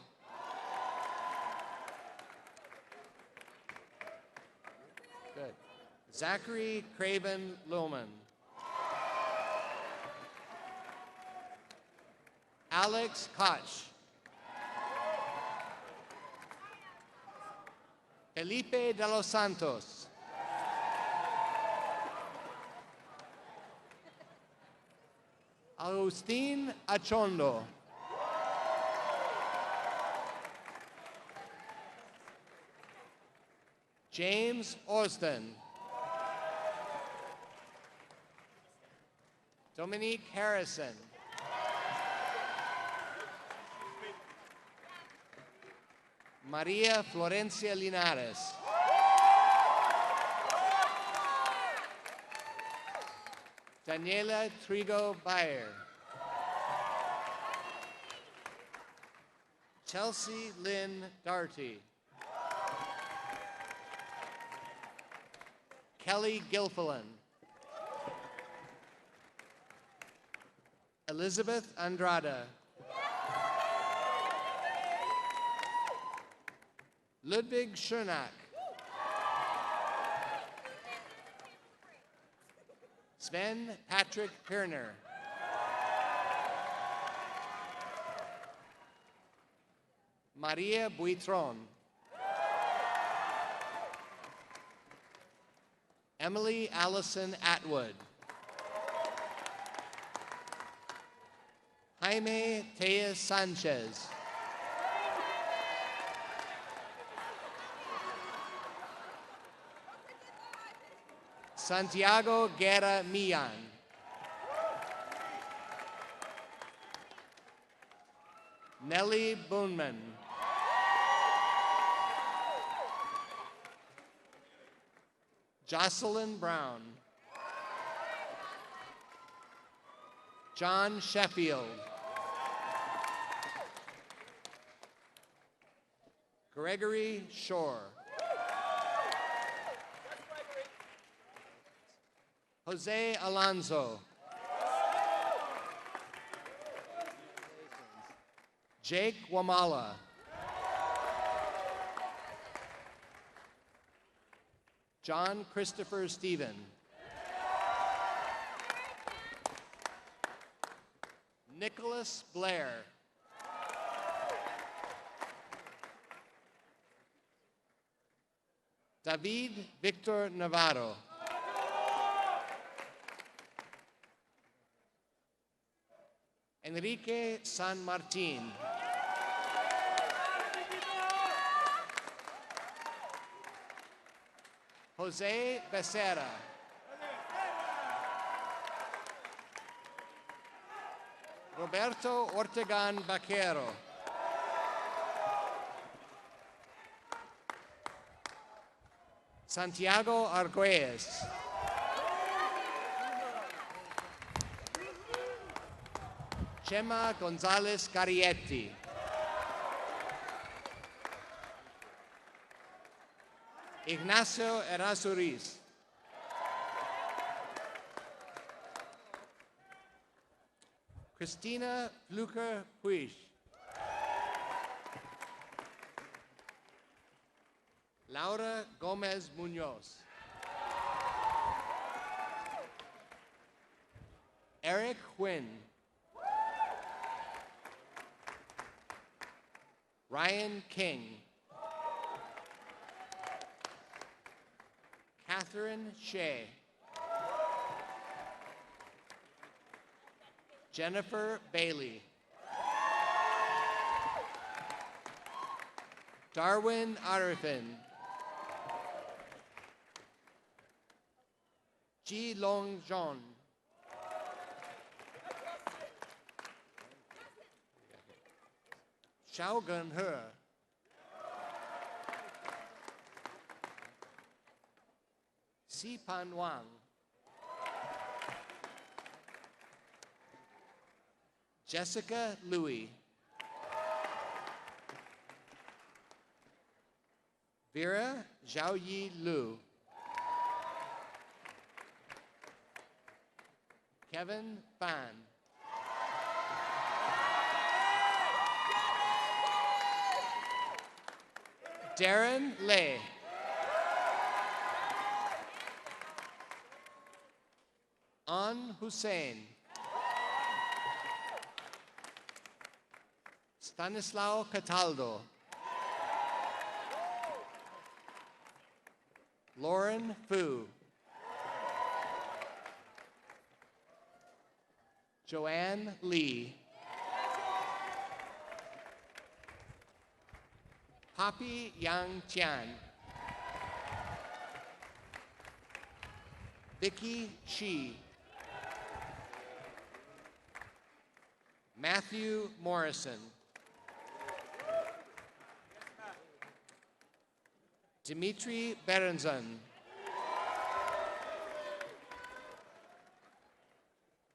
Good. Zachary Craven Luhman. Alex Koch. Felipe de los Santos. Agustin Achondo. James Austin. Dominique Harrison. Maria Florencia Linares. Daniela Trigo Bayer. Chelsea Lynn Darty. Kelly Gilfillan. Elizabeth Andrada. Ludwig Schoenack. Sven Patrick Pirner. Maria Buitron. Emily Allison Atwood. Jaime Tejas Sanchez. Santiago Guerra Millan. Nellie Boonman. Jocelyn Brown. John Sheffield. Gregory Shore. Jose Alonso. Jake Wamala. John Christopher Stephen. Nicholas Blair. David Victor Navarro. Enrique San Martin. Jose Becerra. Roberto Ortegan Vaquero. Santiago Arguelles. Chema Gonzalez Carietti. Ignacio Errázuriz. Christina Fluker Puig. Laura Gomez Munoz. Eric Quinn. Ryan King. Catherine Shea. Jennifer Bailey. Darwin Arifin. Ji Long John. Xiao Gun He. Si Pan Wang. Jessica Louie. Vera Zhaoyi Liu. Kevin Fan. Darren Lay. An Hussein. Stanislao Cataldo. Lauren Fu. Joanne Lee. Poppy Yang Tian. Vicky Shi. Matthew Morrison. Dimitri Berenzon.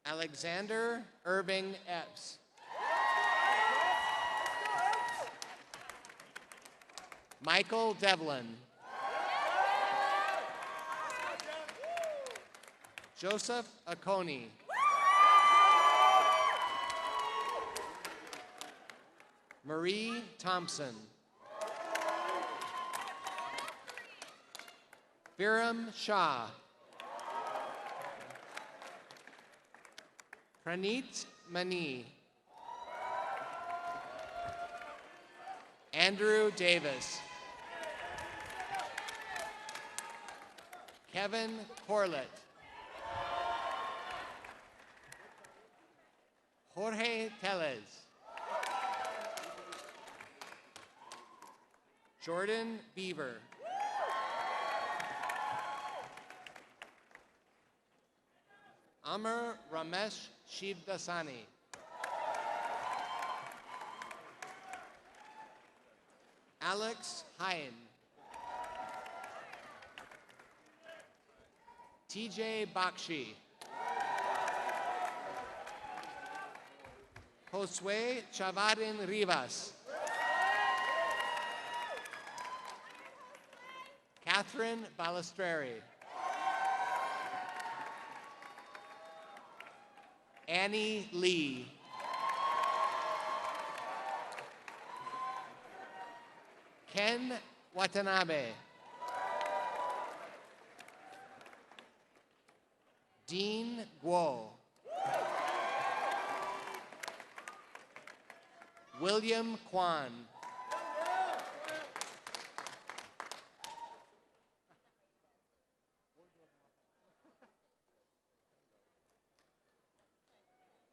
Alexander Irving Epps. Michael Devlin. Joseph Akoni. Marie Thompson. Viram Shah. Praneet Mani. Andrew Davis. Kevin Corlett. Jorge Tellez. Jordan Beaver. Amar Ramesh Shivdasani. Alex Hine. TJ Bakshi. Josue Chavarin Rivas. Catherine Balistreri. Annie Lee. Ken Watanabe. Dean Guo. William Kwan.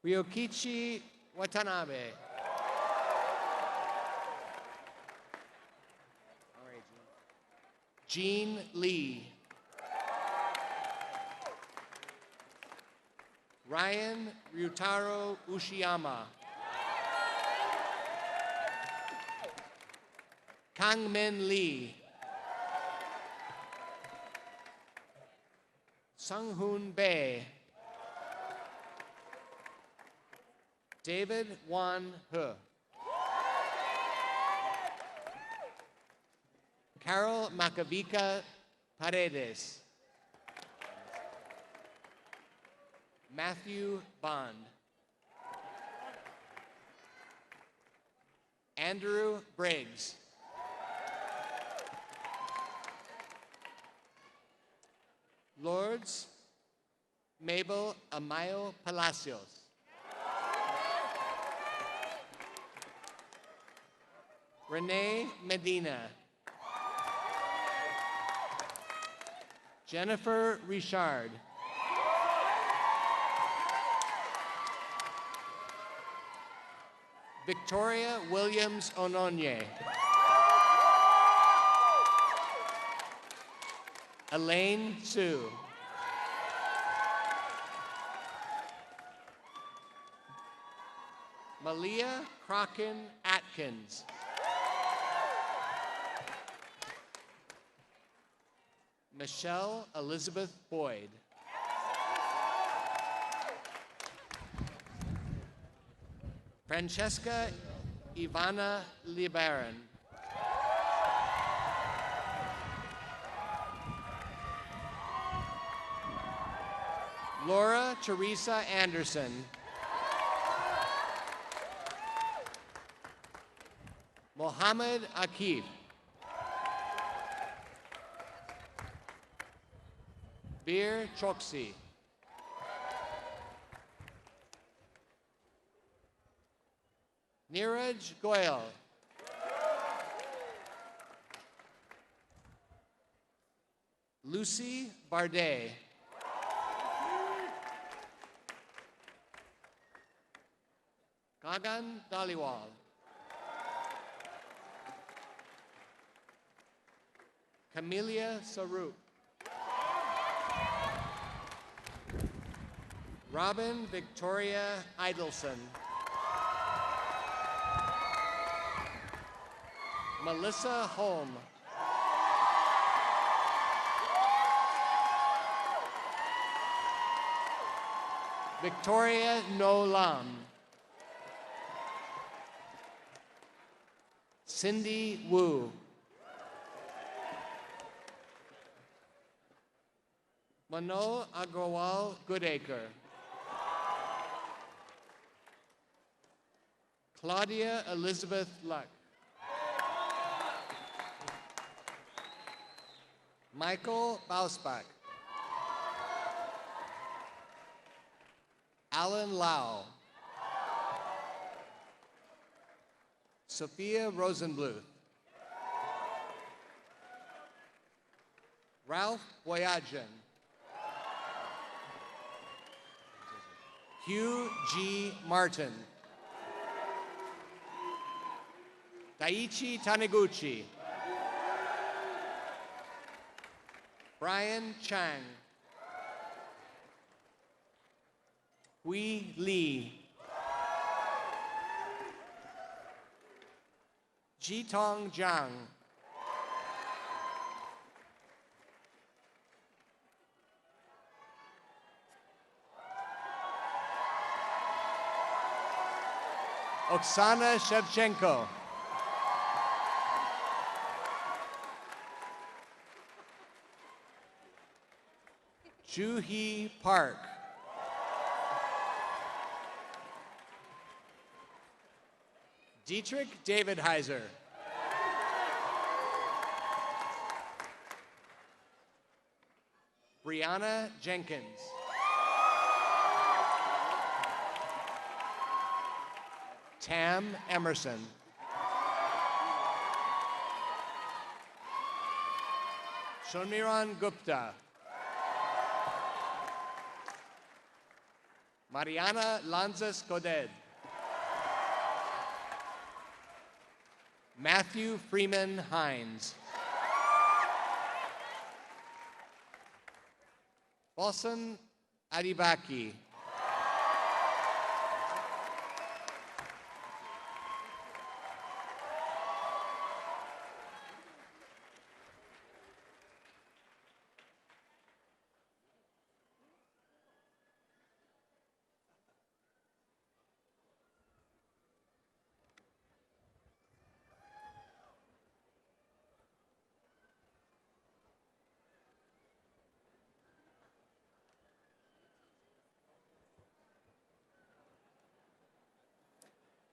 Ryokichi Watanabe. All right, Jean Lee. Ryan Ryutaro Ushiyama. Kangmin Lee. Sunghoon Bae. David Wan He. Carol Macavika Paredes. Matthew Bond. Andrew Briggs. Lourdes Mabel Amayo Palacios. Renee Medina. Jennifer Richard. Victoria Williams Ononye. Elaine Sue. Malia Crocken Atkins. Michelle Elizabeth Boyd. Francesca Ivana Libaran. Laura Teresa Anderson. Mohammed Akif. Bir Choksi. Neeraj Goyal. Lucy Bardet. Gagan Dhaliwal. Camelia Sarup. Robin Victoria Idelson. Melissa Holm. Victoria No Lam. Cindy Wu. Mano Agrawal Goodacre. Claudia Elizabeth Luck. Michael Bausbach. Alan Lau. Sophia Rosenbluth. Ralph Boyajian. Hugh G. Martin. Daichi Taniguchi. Brian Chang. Hui Li. Jitong Zhang. Oksana Shevchenko. Juhee Park. Dietrich David Heiser. Brianna Jenkins. Tam Emerson. Shonmiran Gupta. Mariana Lanzas Goded. Matthew Freeman Hines. Bosan Adibaki.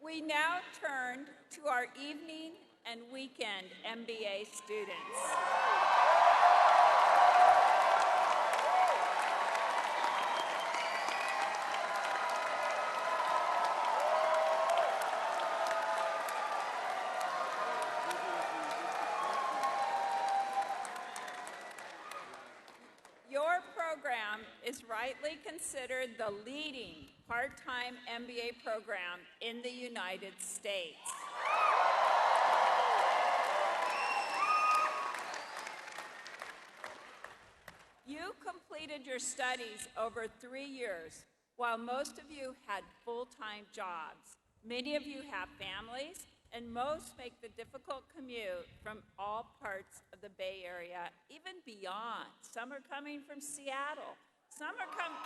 We now turn to our evening and weekend MBA students. Your program is rightly considered the leading part-time MBA program in the United States. You completed your studies over 3 years, while most of you had full-time jobs. Many of you have families, and most make the difficult commute from all parts of the Bay Area, even beyond. Some are coming from Seattle. Some are coming.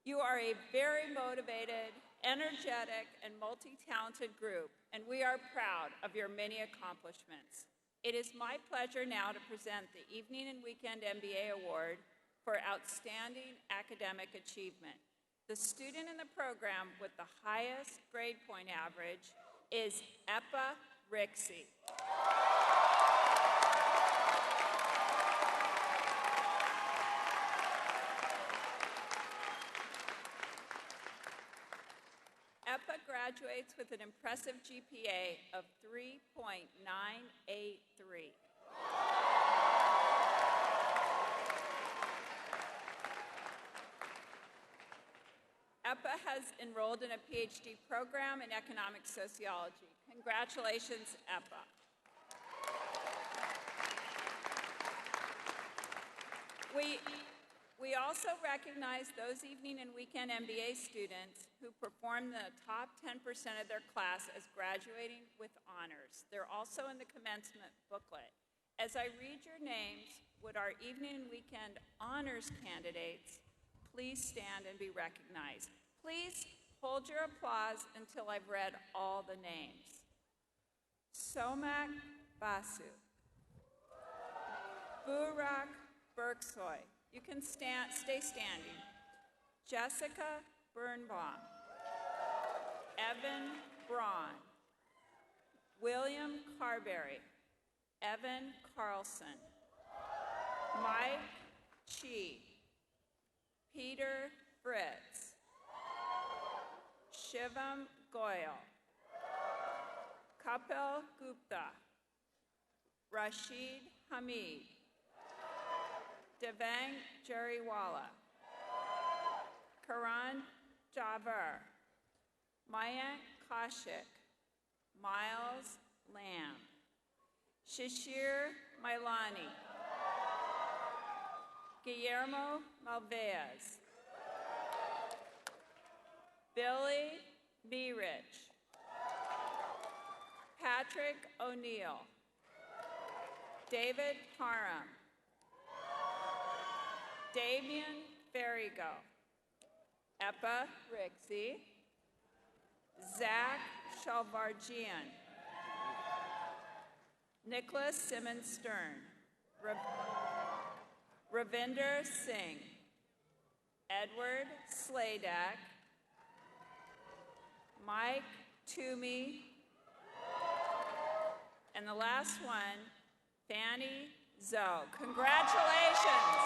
You are a very motivated, energetic, and multi-talented group, and we are proud of your many accomplishments. It is my pleasure now to present the Evening and Weekend MBA Award for Outstanding Academic Achievement. The student in the program with the highest grade point average is Epa Rixey. EPA graduates with an impressive GPA of 3.983. EPA has enrolled in a PhD program in economic sociology. Congratulations, EPA. We also recognize those evening and weekend MBA students who perform the top 10% of their class as graduating with honors. They're also in the commencement booklet. As I read your names, would our evening and weekend honors candidates please stand and be recognized? Please hold your applause until I've read all the names. Somak Basu, Burak Berksoy. You can stay standing. Jessica Birnbaum, Evan Braun, William Carberry, Evan Carlson, Mike Chi, Peter Fritz, Shivam Goyal, Kapil Gupta, Rashid Hamid, Devang Jariwala, Karan Javar, Mayank Kaushik, Miles Lamb, Shishir Mailani, Guillermo Malvez, Billy Beerich, Patrick O'Neill, David Parham, Damian Ferrigo, Epa Rixey, Zach Shalvarjian, Nicholas Simmons Stern, Ravinder Singh, Edward Sladak, Mike Toomey, and the last one, Fanny Zoe. Congratulations.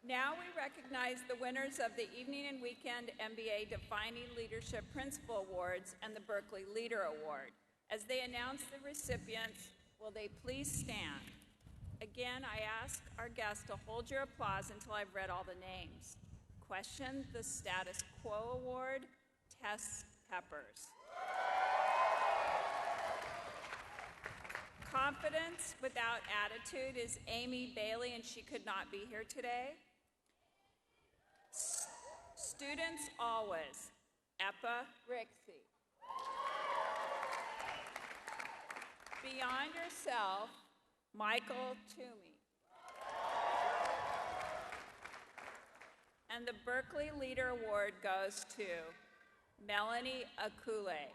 Now we recognize the winners of the Evening and Weekend MBA Defining Leadership Principal Awards and the Berkeley Leader Award. As they announce the recipients, will they please stand? Again, I ask our guests to hold your applause until I've read all the names. Question the Status Quo Award, Tess Peppers. Confidence Without Attitude is Amy Bailey, and she could not be here today. Students Always, Epa Rixey. Beyond Yourself, Michael Toomey. And the Berkeley Leader Award goes to Melanie Akule.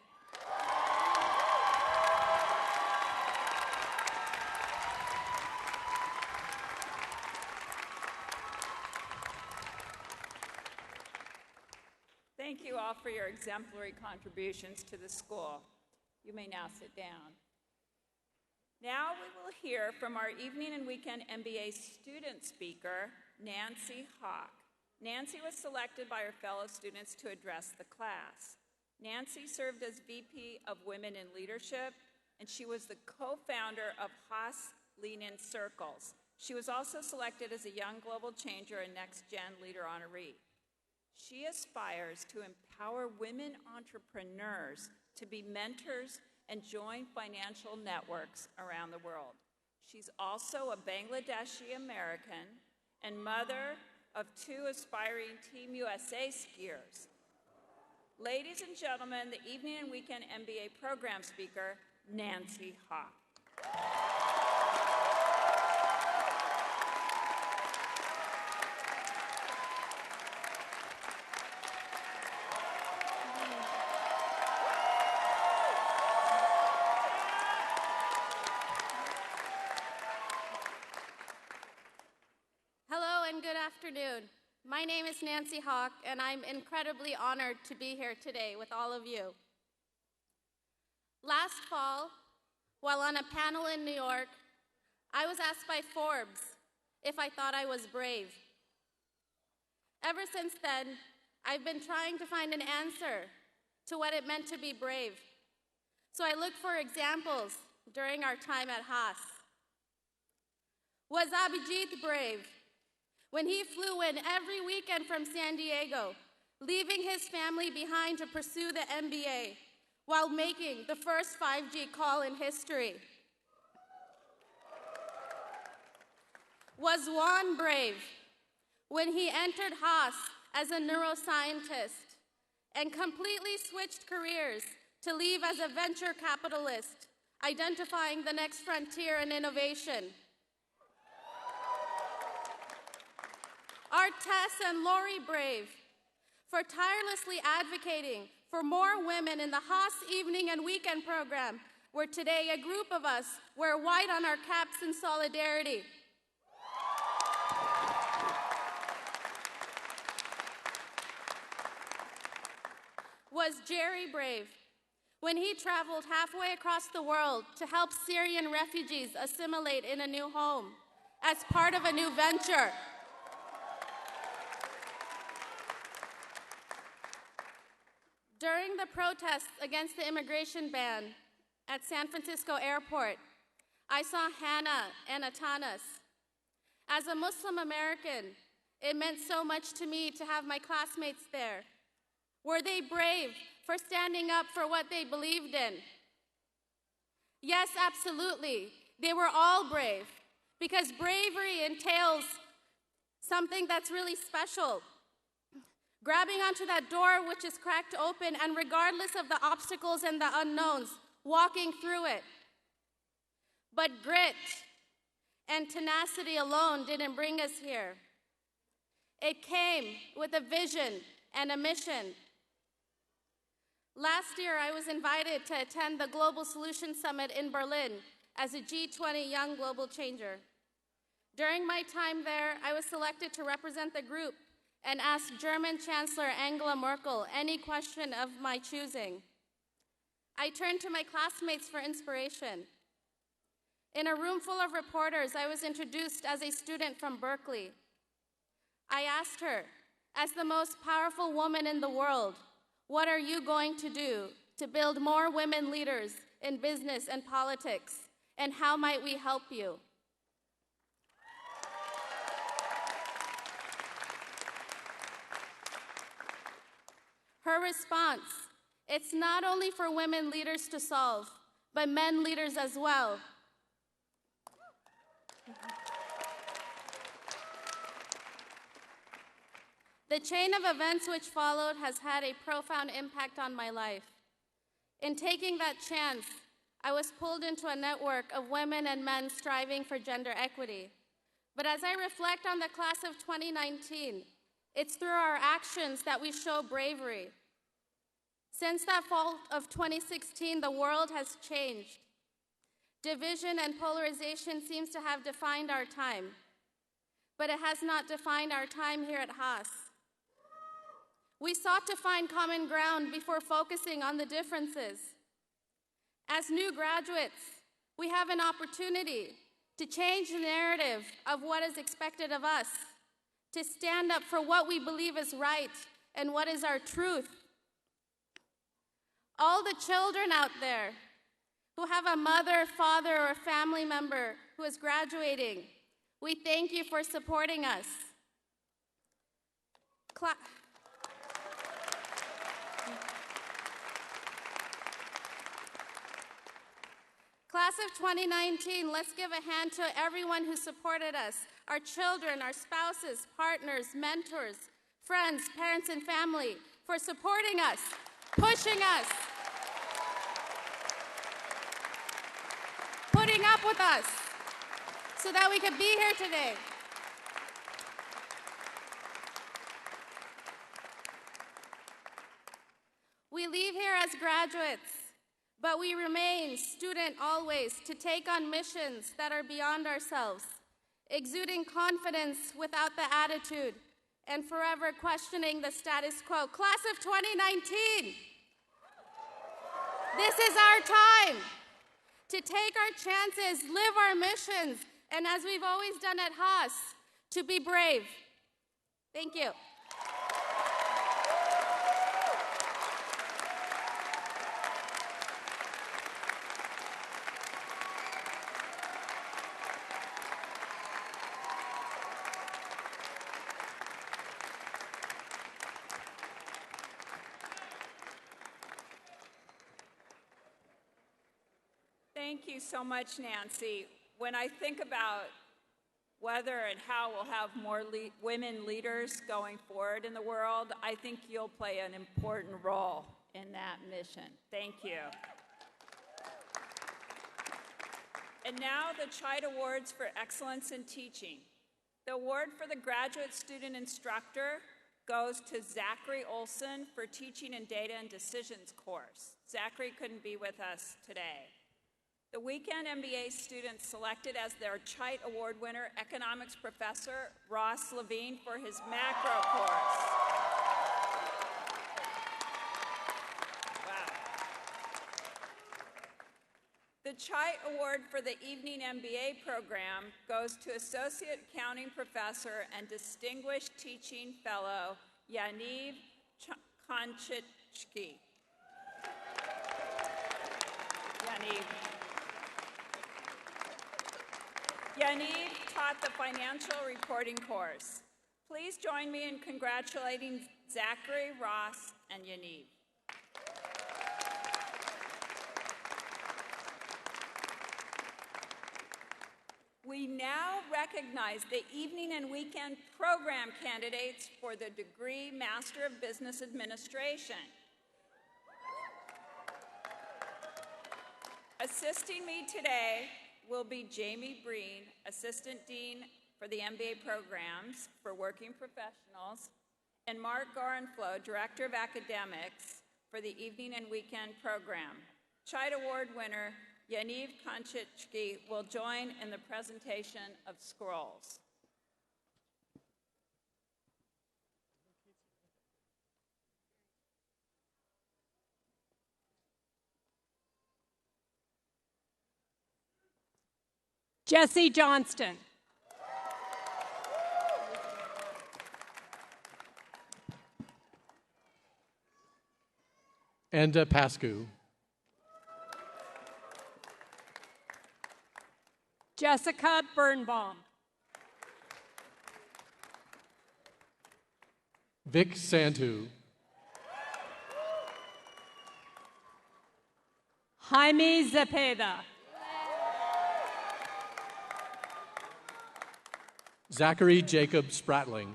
Thank you all for your exemplary contributions to the school. You may now sit down. Now we will hear from our Evening and Weekend MBA student speaker, Nancy Hawk. Nancy was selected by her fellow students to address the class. Nancy served as VP of Women in Leadership, and she was the co-founder of Haas Lean-In Circles. She was also selected as a Young Global Changer and Next Gen Leader Honoree. She aspires to empower women entrepreneurs to be mentors and join financial networks around the world. She's also a Bangladeshi American and mother of 2 aspiring Team USA skiers. Ladies and gentlemen, the Evening and Weekend MBA program speaker, Nancy Hawk. Good afternoon. My name is Nancy Hawk, and I'm incredibly honored to be here today with all of you. Last fall, while on a panel in New York, I was asked by Forbes if I thought I was brave. Ever since then, I've been trying to find an answer to what it meant to be brave. So I looked for examples during our time at Haas. Was Abhijit brave when he flew in every weekend from San Diego, leaving his family behind to pursue the MBA while making the first 5G call in history? Was Juan brave when he entered Haas as a neuroscientist and completely switched careers to leave as a venture capitalist, identifying the next frontier in innovation? Are Tess and Lori brave for tirelessly advocating for more women in the Haas evening and weekend program, where today a group of us wear white on our caps in solidarity? Was Jerry brave when he traveled halfway across the world to help Syrian refugees assimilate in a new home as part of a new venture? During the protests against the immigration ban at San Francisco Airport, I saw Hannah and Atanas. As a Muslim American, it meant so much to me to have my classmates there. Were they brave for standing up for what they believed in? Yes, absolutely. They were all brave, because bravery entails something that's really special. Grabbing onto that door which is cracked open, and regardless of the obstacles and the unknowns, walking through it. But grit and tenacity alone didn't bring us here. It came with a vision and a mission. Last year, I was invited to attend the Global Solutions Summit in Berlin as a G20 Young Global Changer. During my time there, I was selected to represent the group and ask German Chancellor Angela Merkel any question of my choosing. I turned to my classmates for inspiration. In a room full of reporters, I was introduced as a student from Berkeley. I asked her, as the most powerful woman in the world, what are you going to do to build more women leaders in business and politics, and how might we help you? Her response, it's not only for women leaders to solve, but men leaders as well. The chain of events which followed has had a profound impact on my life. In taking that chance, I was pulled into a network of women and men striving for gender equity. But as I reflect on the class of 2019, it's through our actions that we show bravery. Since that fall of 2016, the world has changed. Division and polarization seems to have defined our time, but it has not defined our time here at Haas. We sought to find common ground before focusing on the differences. As new graduates, we have an opportunity to change the narrative of what is expected of us, to stand up for what we believe is right and what is our truth. All the children out there who have a mother, father, or family member who is graduating, we thank you for supporting us. Class of 2019, let's give a hand to everyone who supported us, our children, our spouses, partners, mentors, friends, parents, and family, for supporting us, pushing us, putting up with us so that we could be here today. We leave here as graduates, but we remain student always to take on missions that are beyond ourselves, exuding confidence without the attitude, and forever questioning the status quo. Class of 2019, this is our time to take our chances, live our missions, and as we've always done at Haas, to be brave. Thank you. Thank you so much, Nancy. When I think about whether and how we'll have more women leaders going forward in the world, I think you'll play an important role in that mission. Thank you. And now the Chide Awards for Excellence in Teaching. The award for the Graduate Student Instructor goes to Zachary Olson for teaching in Data and Decisions course. Zachary couldn't be with us today. The Weekend MBA students selected as their Chite Award winner economics professor Ross Levine for his macro course. Wow. The Chite Award for the Evening MBA program goes to Associate Accounting Professor and Distinguished Teaching Fellow Yaniv Konchitsky. Yaniv taught the financial reporting course. Please join me in congratulating Zachary, Ross, and Yaniv. We now recognize the evening and weekend program candidates for the degree Master of Business Administration. Assisting me today will be Jamie Breen, Assistant Dean for the MBA programs for working professionals, and Mark Gorenflow, Director of Academics for the evening and weekend program. Chite Award winner Yaniv Konchitsky will join in the presentation of scrolls. Jesse Johnston. Enda Pascu. Jessica Birnbaum. Vic Santu. Jaime Zepeda. Zachary Jacob Spratling.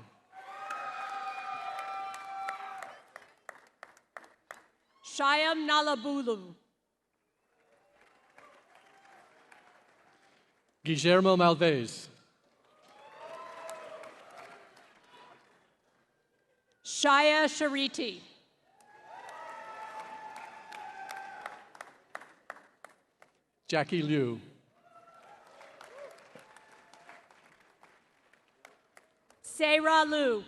Shyam Nalabulu. Guillermo Malvez. Shaya Shariti. Jackie Liu. Sarah Liu.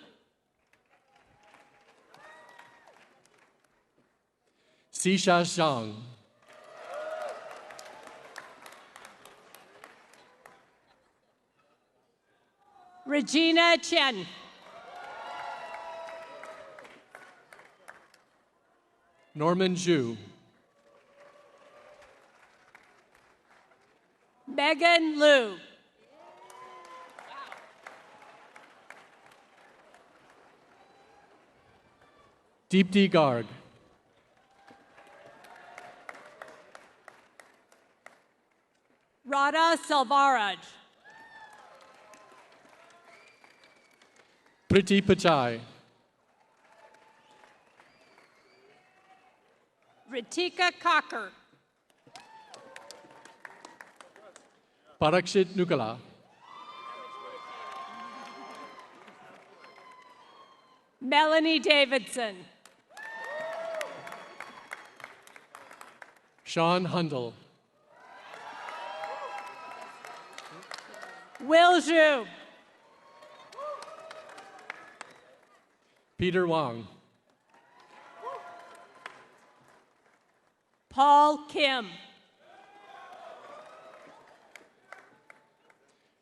Xisha Zhang. Regina Chen. Norman Zhu. Megan Liu. Deepti Garg. Radha Selvaraj. Priti Pichai. Ritika Kakkar. Parakshit Nukala. Melanie Davidson. Sean Hundle. Will Zhu. Peter Wang. Paul Kim.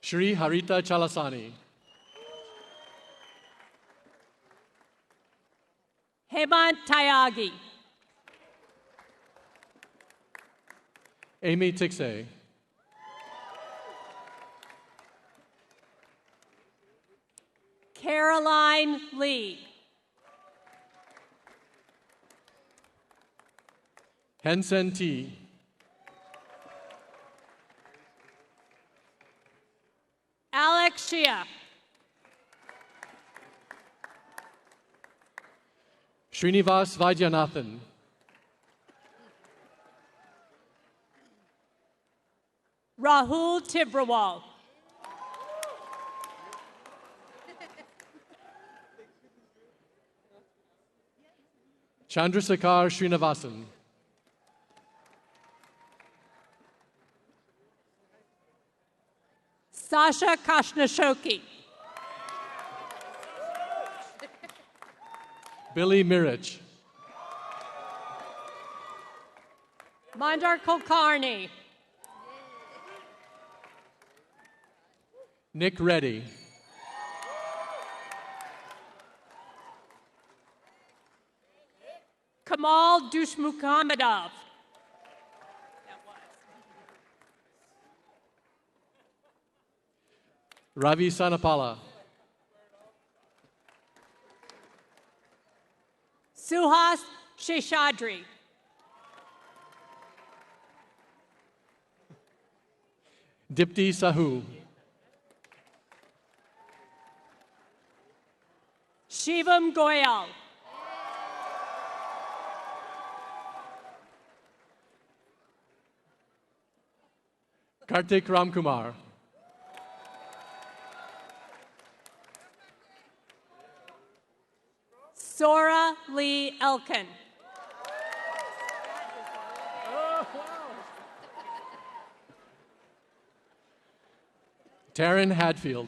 Shri Harita Chalasani. Hemant Tyagi. Amy Tixay. Caroline Lee. Hensen T. Alex Shia. Srinivas Vaidyanathan. Rahul Tibrawal. Chandrasekhar Srinivasan. Sasha Kashnashoki. Billy Mirich. Mandar Kulkarni. Nick Reddy. Kamal Dushmukhamedov. Ravi Sanapala. Suhas Sheshadri. Dipti Sahu. Shivam Goyal. Kartik Ramkumar. Sora Lee Elkin. Taryn Hadfield.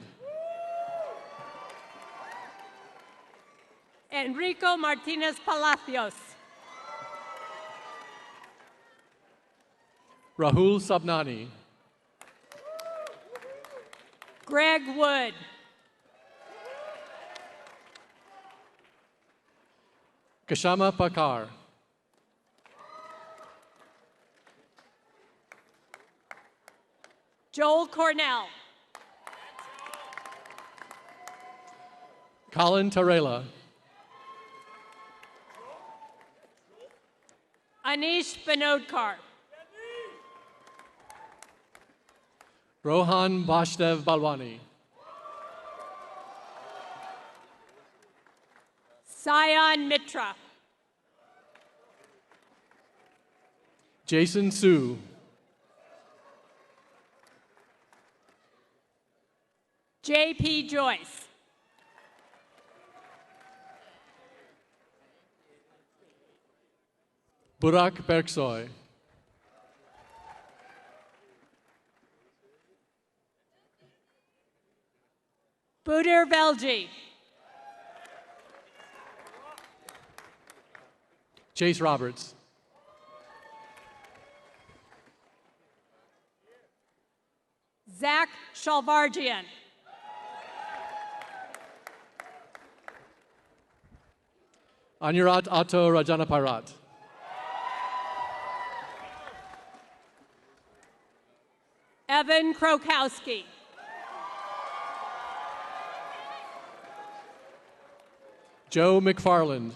Enrico Martinez Palacios. Rahul Sabnani. Greg Wood. Kashama Pakar. Joel Cornell. Colin Tarela. Anish Binodkar. Rohan Bashdev Balwani. Sayan Mitra. Jason Su. J.P. Joyce. Burak Berksoy. Budir Velji. Chase Roberts. Zach Shalvargian. Anurat Atto Rajanaparat. Evan Krokowski. Joe McFarland.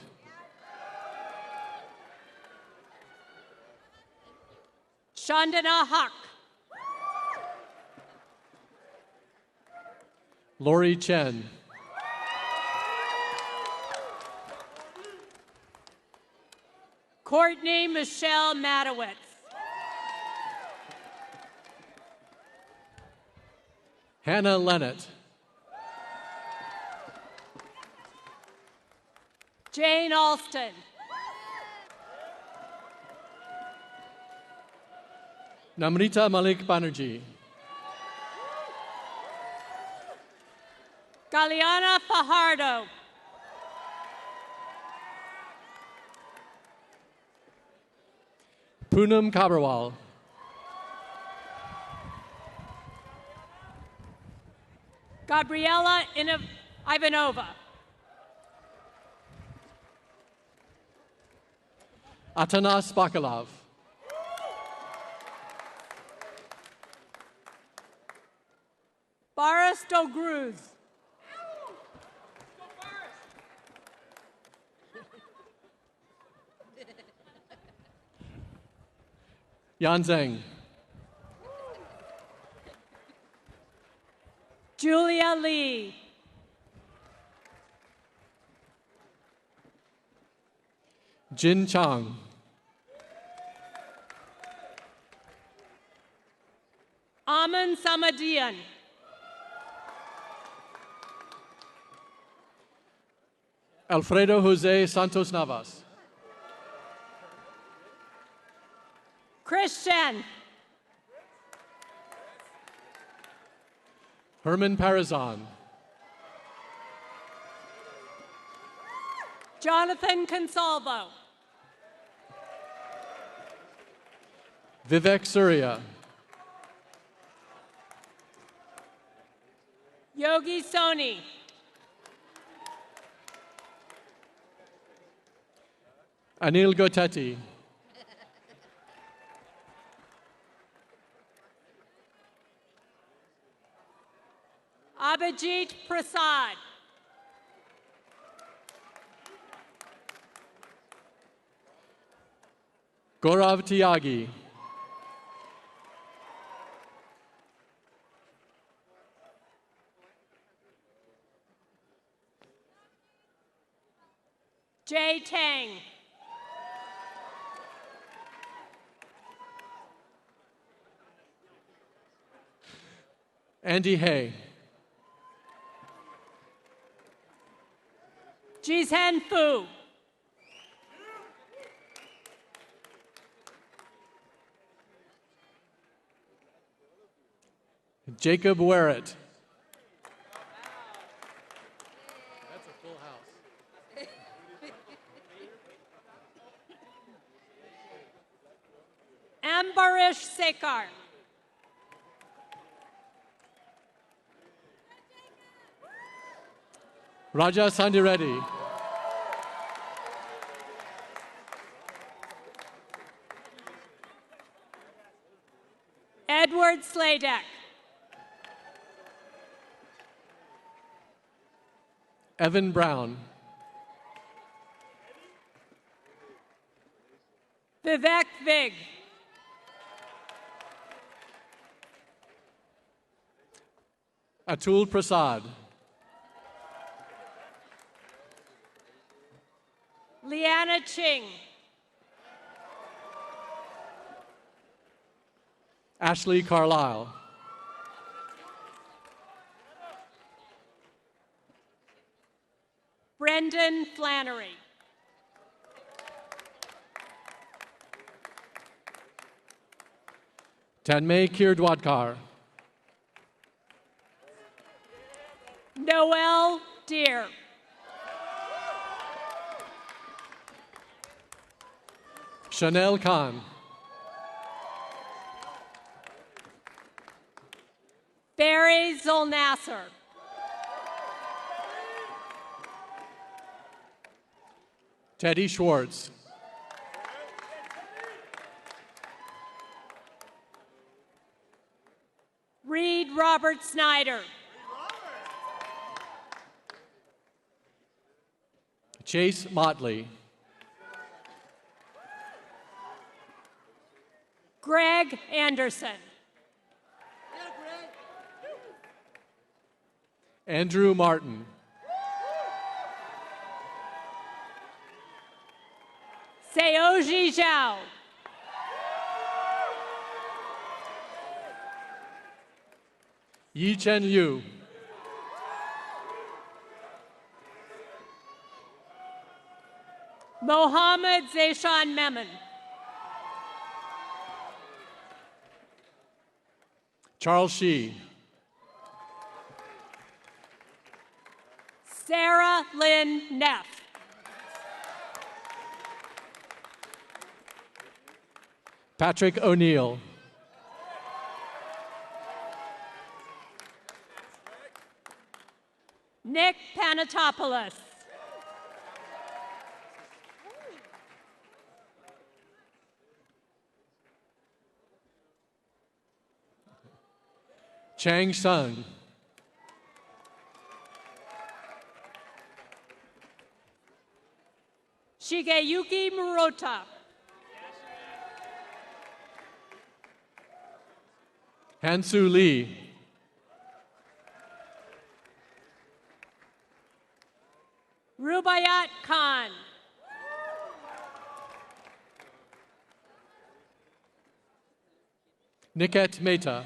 Chandana Haq. Lori Chen. Courtney Michelle Matowitz. Hannah Lennett. Jane Alston. Namrita Malik Banerjee. Galiana Fajardo. Poonam Kabrawal. Gabriela Ivanova. Atanas Bakalov. Boris Dogruz. Yan Zheng. Julia Lee. Jin Chang. Aman Samadian. Alfredo Jose Santos Navas. Chris Shen. Herman Parazan. Jonathan Consalvo. Vivek Surya. Yogi Soni. Anil Gotetti. Abhijit Prasad. Gaurav Tyagi. Jay Tang. Andy Hay. Jizhen Fu. Jacob Werrett. That's a full house. Ambarish Sekar. Raja Sandireddy. Edward Sladek. Evan Brown. Vivek Vig. Atul Prasad. Liana Ching. Ashley Carlisle. Brendan Flannery. Tanmay Kirdwadkar. Noel Deer. Chanel Khan. Barry Zolnasser. Teddy Schwartz. Reed Robert Snyder. Chase Motley. Greg Anderson. Andrew Martin. Seoji Zhao. Yi Chen Liu. Mohammed Zayshan Memon. Charles Shee. Sarah Lynn Neff. Patrick O'Neill. Nick Panatopoulos. Chang Sung. Shigeyuki Murota. Hansu Lee. Rubayat Khan. Niket Mehta.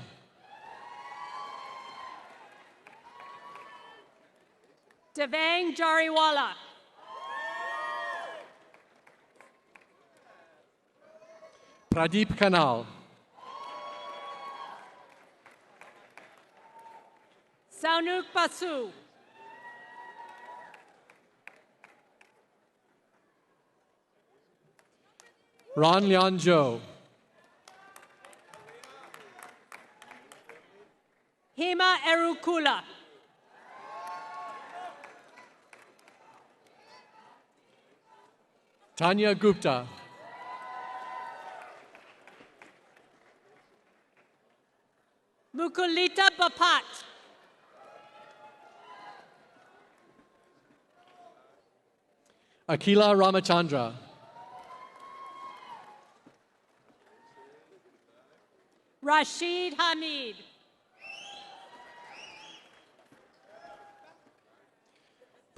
Devang Jariwala. Pradeep Kanal. Saunuk Basu. Ron Lian Zhou. Hema Erukula. Tanya Gupta. Mukulita Bapat. Akila Ramachandra. Rashid Hamid.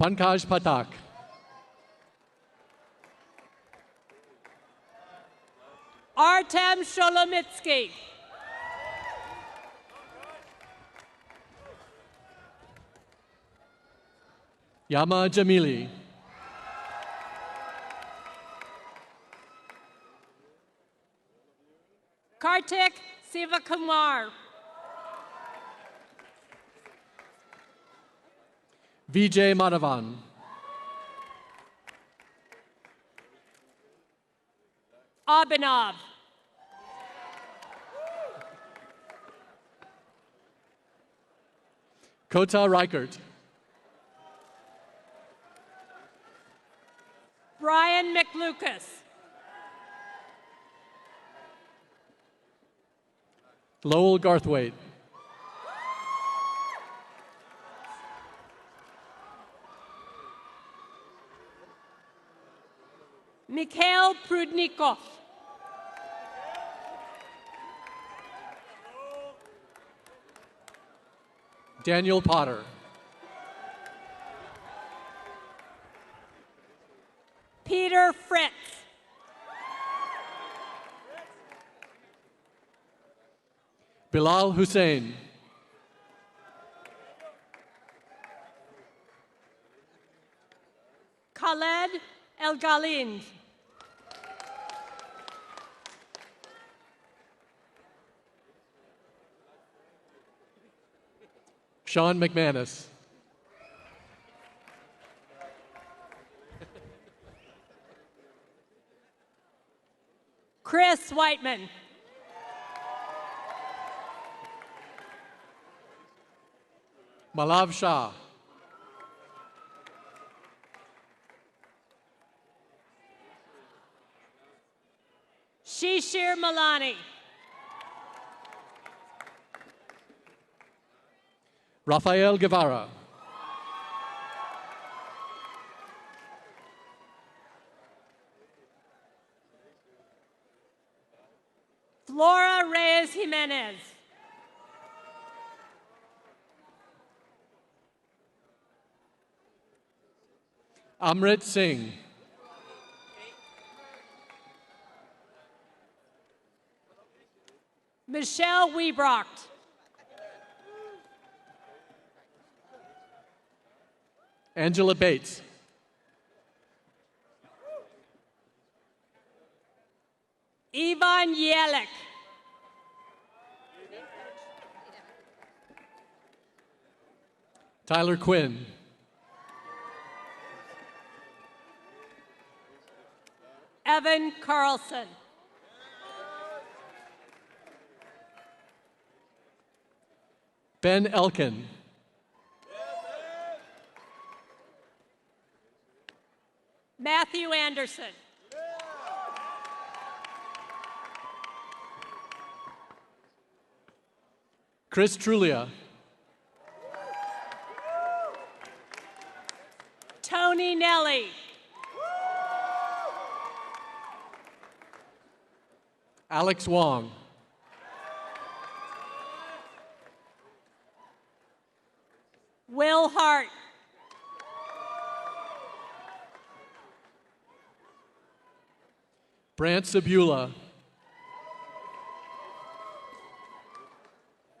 Pankaj Patak. Artem Sholomitsky. Yama Jamili. Kartik Sivakumar. Vijay Madhavan. Abhinav. Kota Reichert. Brian McLucas. Lowell Garthwaite. Mikhail Prudnikov. Daniel Potter. Peter Fritz. Bilal Hussein. Khaled El Galind. Sean McManus. Chris Whiteman. Malav Shah. Shishir Malani. Rafael Guevara. Flora Reyes Jimenez. Amrit Singh. Michelle Wiebrocht. Angela Bates. Ivan Yelik. Tyler Quinn. Evan Carlson. Ben Elkin. Matthew Anderson. Chris Trulia. Tony Nelly. Alex Wong. Will Hart. Brant Sabula.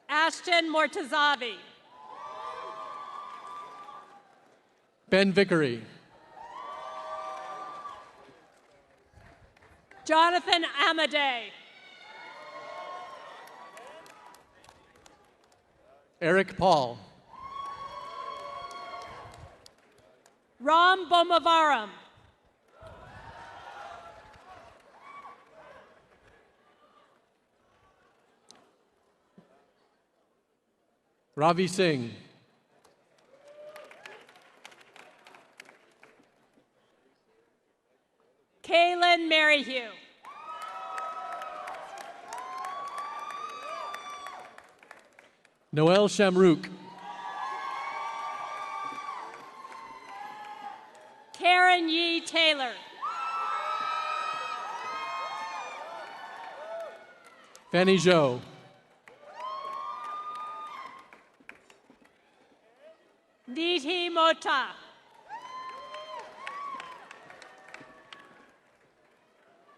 Ashton Mortazavi. Ben Vickery. Jonathan Amadei. Eric Paul. Ram Bomavaram. Ravi Singh. Kaylin Maryhugh. Noel Shamrook. Karen Yee Taylor. Fanny Zhou. Nidhi Mota.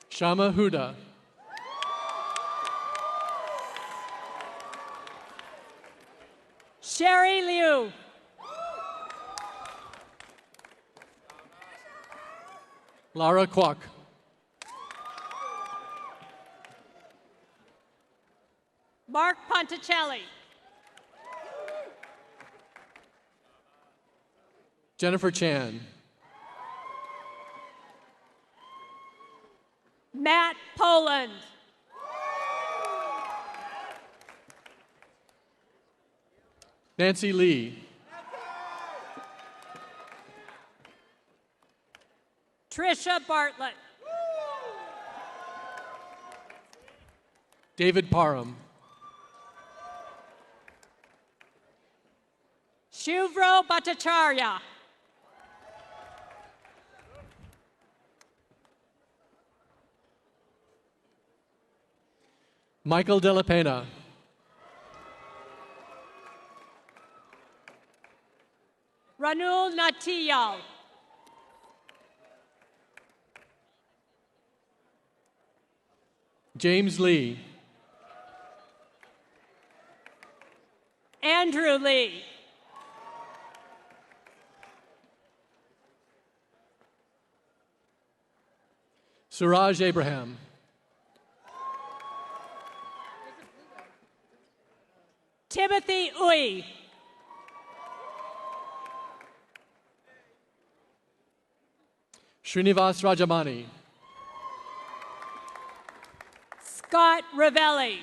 Shama Huda. Sherry Liu. Lara Kwok. Mark Ponticelli. Jennifer Chan. Matt Poland. Nancy Lee. Trisha Bartlett. David Parham. Shuvro Bhattacharya. Michael De La Pena. Ranul Natiyal. James Lee. Andrew Lee. Suraj Abraham. Timothy Uy. Srinivas Rajamani. Scott Ravelli.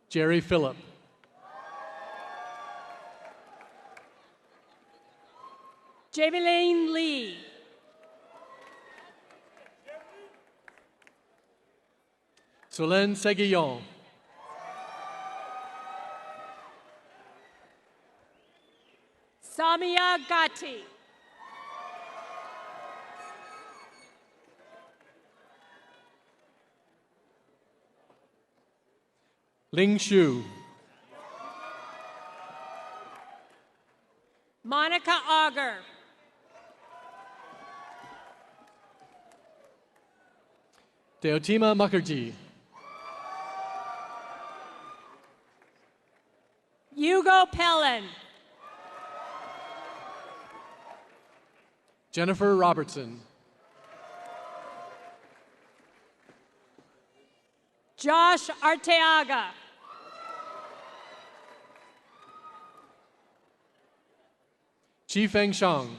Jerry Phillip. Jamilene Lee. Solène Seguillon. Samia Gatti. Ling Shu. Monica Auger. Deotima Mukherjee. Hugo Pellin. Jennifer Robertson. Josh Arteaga. Chi Feng Shang.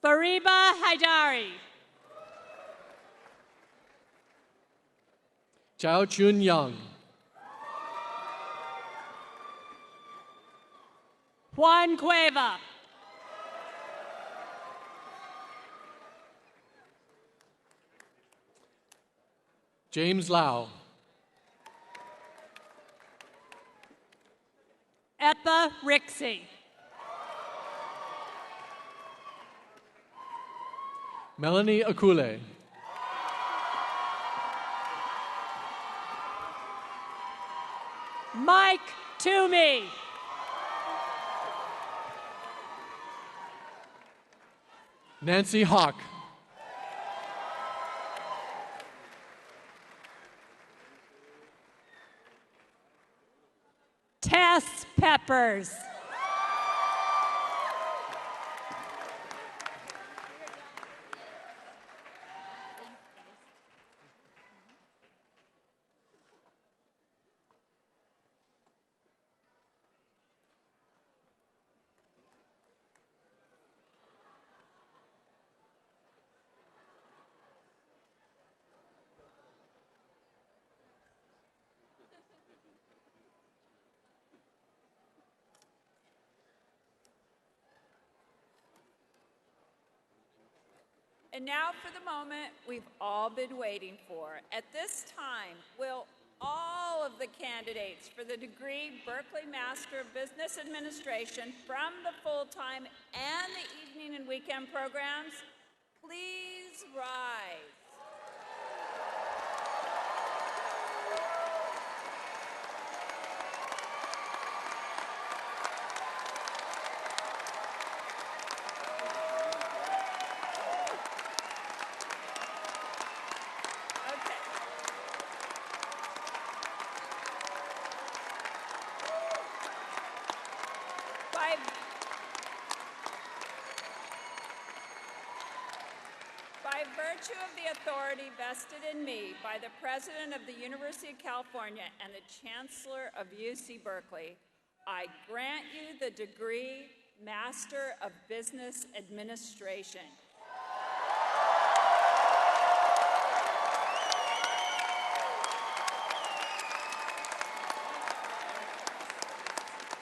Fariba Haidari. Zhao Chun Yang. Juan Cueva. James Lau. Etha Rixey. Melanie Akule. Mike Toomey. Nancy Hawk. Tess Peppers. And now for the moment we've all been waiting for. At this time, will all of the candidates for the degree Berkeley Master of Business Administration from the full-time and the evening and weekend programs please rise? By virtue of the authority vested in me by the President of the University of California and the Chancellor of UC Berkeley, I grant you the degree Master of Business Administration.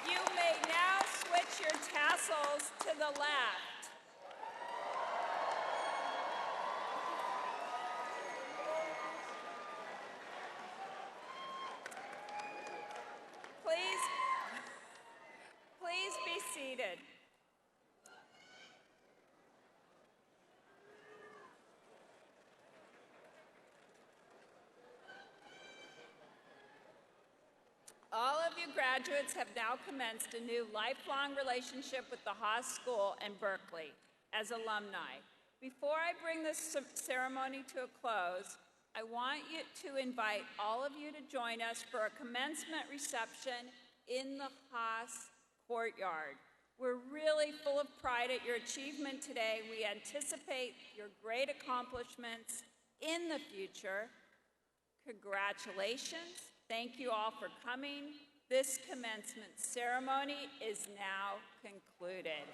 You may now switch your tassels to the left. Please be seated. All of you graduates have now commenced a new lifelong relationship with the Haas School and Berkeley as alumni. Before I bring this ceremony to a close, I want you to invite all of you to join us for a commencement reception in the Haas courtyard. We're really full of pride at your achievement today. We anticipate your great accomplishments in the future. Congratulations. Thank you all for coming. This commencement ceremony is now concluded.